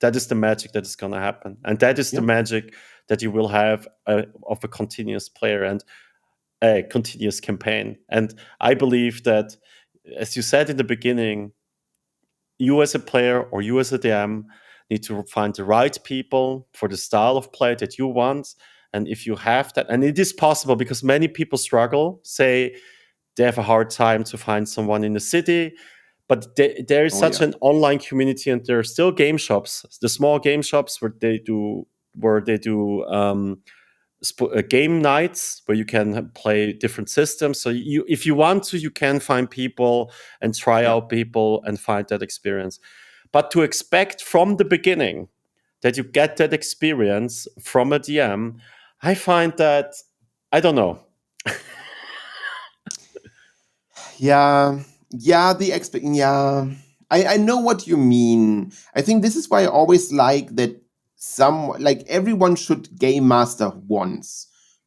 That is the magic that is going to happen, and that is the magic that you will have of a continuous player and a continuous campaign. And I believe that, as you said in the beginning, you as a player or you as a DM need to find the right people for the style of play that you want. And if you have that, and it is possible because many people struggle, say they have a hard time to find someone in the city, but there is such an online community, and there are still game shops, the small game shops where they do game nights where you can play different systems. So if you want to, you can find people and try out people and find that experience. But to expect from the beginning that you get that experience from a DM, I find that, I don't know. I know what you mean. I think this is why I always like that everyone should game master once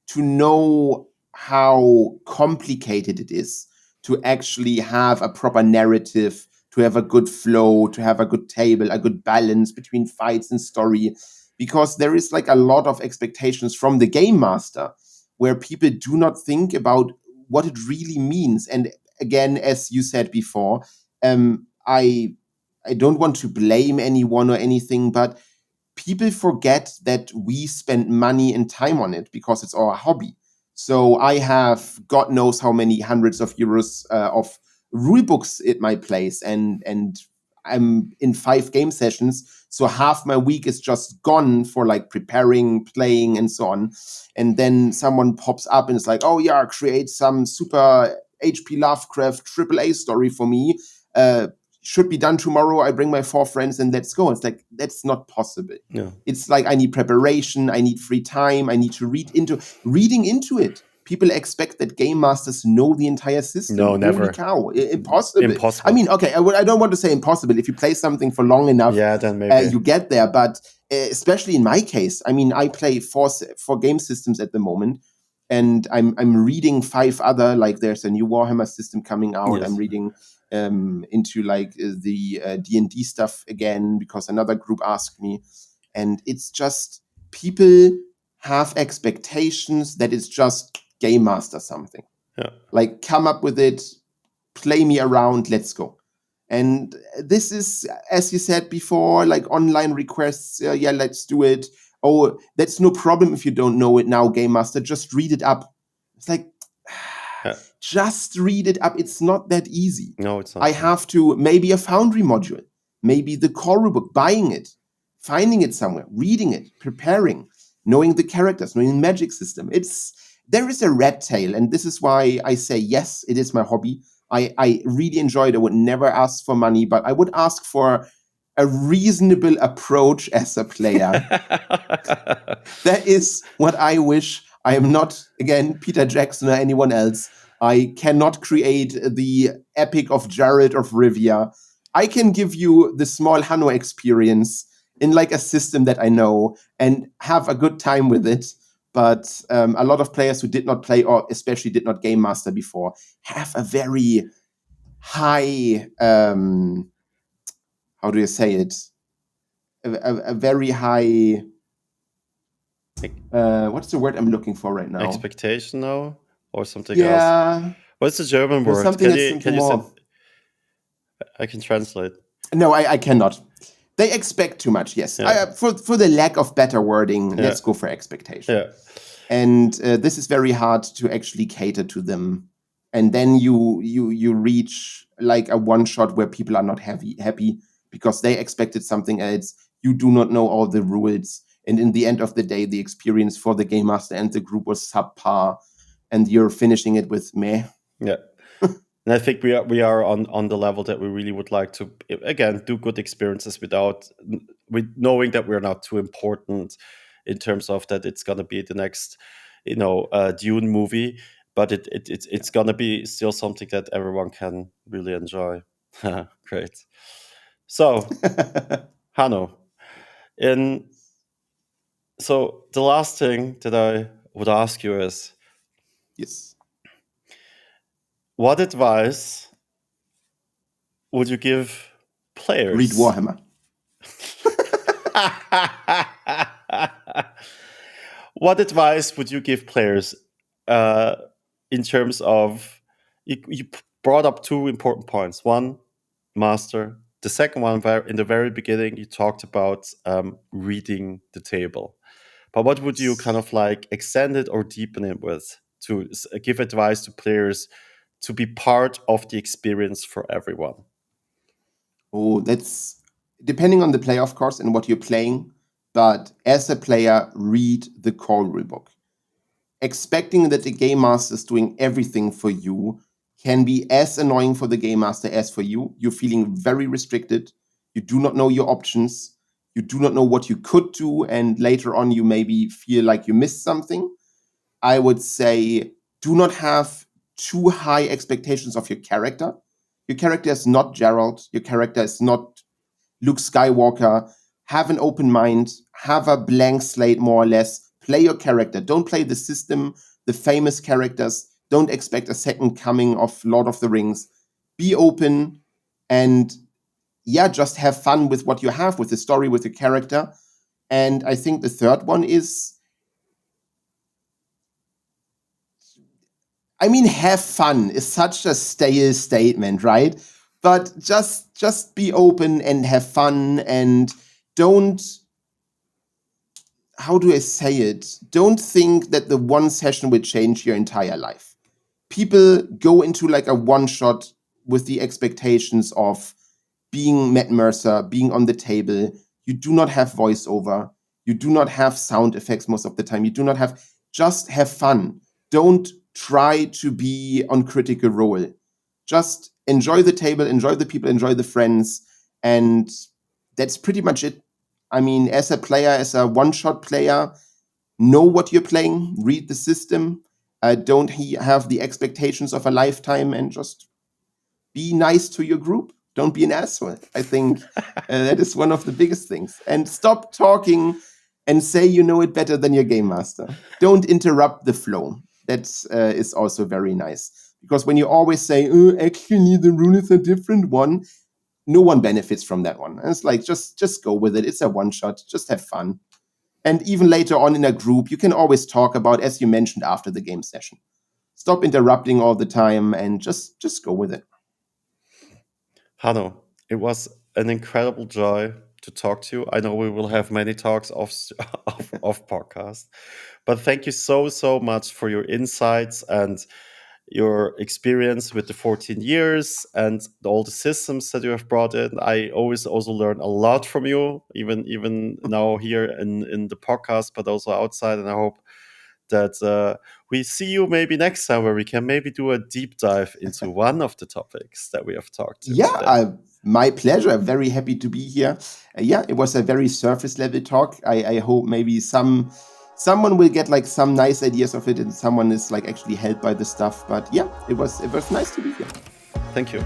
to know how complicated it is to actually have a proper narrative, to have a good flow, to have a good table, a good balance between fights and story, because there is like a lot of expectations from the game master where people do not think about what it really means. And again, as you said before, I don't want to blame anyone or anything, but people forget that we spend money and time on it because it's our hobby. So I have God knows how many hundreds of euros of rule books at my place, and I'm in 5 game sessions. So half my week is just gone for like preparing, playing, and so on. And then someone pops up and it's like, oh yeah, create some super H.P. Lovecraft AAA story for me. Should be done tomorrow. I bring my 4 friends and let's go. It's like, that's not possible. No. It's like, I need preparation. I need free time. I need to reading into it. People expect that game masters know the entire system. No, never. Holy cow. Impossible. I mean, okay, I don't want to say impossible. If you play something for long enough, then maybe you get there. But especially in my case, I mean, I play 4 game systems at the moment. And I'm reading 5 other, like there's a new Warhammer system coming out. Yes. I'm reading into like the D&D stuff again because another group asked me. And it's just people have expectations that it's just game master something. Yeah. Like come up with it, play me around, let's go. And this is, as you said before, like online requests, let's do it. Oh, that's no problem if you don't know it now, Game Master. Just read it up. It's like, just read it up. It's not that easy. No, it's not. I have to, maybe a Foundry module, maybe the core book, buying it, finding it somewhere, reading it, preparing, knowing the characters, knowing the magic system. It's there is a red tail, and this is why I say yes, it is my hobby. I really enjoy it. I would never ask for money, but I would ask for a reasonable approach as a player. That is what I wish. I am not, again, Peter Jackson or anyone else. I cannot create the epic of Jared of Rivia. I can give you the small Hanno experience in like a system that I know and have a good time with it. But a lot of players who did not play or especially did not game master before have a very high, how do you say it? A very high, what's the word I'm looking for right now? Expectation now, or something else? Yeah. What's the German word? Something Can that's you more. send? I can translate. No, I cannot. They expect too much. Yes, Yeah. For the lack of better wording, Yeah. let's go for expectation. Yeah. And this is very hard to actually cater to them. And then you reach like a one shot where people are not happy because they expected something else. You do not know all the rules, and in the end of the day, the experience for the game master and the group was subpar, and you're finishing it with meh. Yeah. And I think we are on the level that we really would like to, again, do good experiences without with knowing that we're not too important in terms of that it's gonna be the next, Dune movie, but it's gonna be still something that everyone can really enjoy. Great. So, Hanno, so the last thing that I would ask you is, Yes. what advice would you give players? Read Warhammer. What advice would you give players in terms of, you brought up two important points. One, master. The second one, in the very beginning, you talked about reading the table. But what would you kind of like extend it or deepen it with to give advice to players to be part of the experience for everyone? Oh, that's depending on the player, of course, and what you're playing. But as a player, read the core rulebook. Expecting that the game master is doing everything for you can be as annoying for the game master as for you. You're feeling very restricted. You do not know your options. You do not know what you could do. And later on, you maybe feel like you missed something. I would say do not have too high expectations of your character. Your character is not Gerald. Your character is not Luke Skywalker. Have an open mind. Have a blank slate, more or less. Play your character. Don't play the system, the famous characters. Don't expect a second coming of Lord of the Rings. Be open and just have fun with what you have, with the story, with the character. And I think the third one is, have fun is such a stale statement, right? But just be open and have fun and don't, how do I say it? Don't think that the one session will change your entire life. People go into like a one shot with the expectations of being Matt Mercer, being on the table. You do not have voiceover. You do not have sound effects most of the time. You do not have, just have fun. Don't try to be on Critical Role. Just enjoy the table, enjoy the people, enjoy the friends. And that's pretty much it. As a player, as a one-shot player, know what you're playing, read the system, don't have the expectations of a lifetime, and just be nice to your group. Don't be an asshole. I think that is one of the biggest things. And stop talking and say you know it better than your game master. Don't interrupt the flow. That is also very nice. Because when you always say, actually, the rule is a different one, no one benefits from that one. And it's like, just go with it. It's a one shot. Just have fun. And even later on in a group, you can always talk about, as you mentioned, after the game session. Stop interrupting all the time and just go with it. Hanno, it was an incredible joy to talk to you. I know we will have many talks off podcast, but thank you so much for your insights and your experience with the 14 years and all the systems that you have brought in. I always also learn a lot from you, even now here in the podcast, but also outside. And I hope that we see you maybe next time, where we can maybe do a deep dive into one of the topics that we have talked to today. My pleasure. I'm very happy to be here. It was a very surface level talk. I hope maybe someone will get like some nice ideas of it, and someone is like actually helped by the stuff. But yeah, it was nice to be here. Thank you.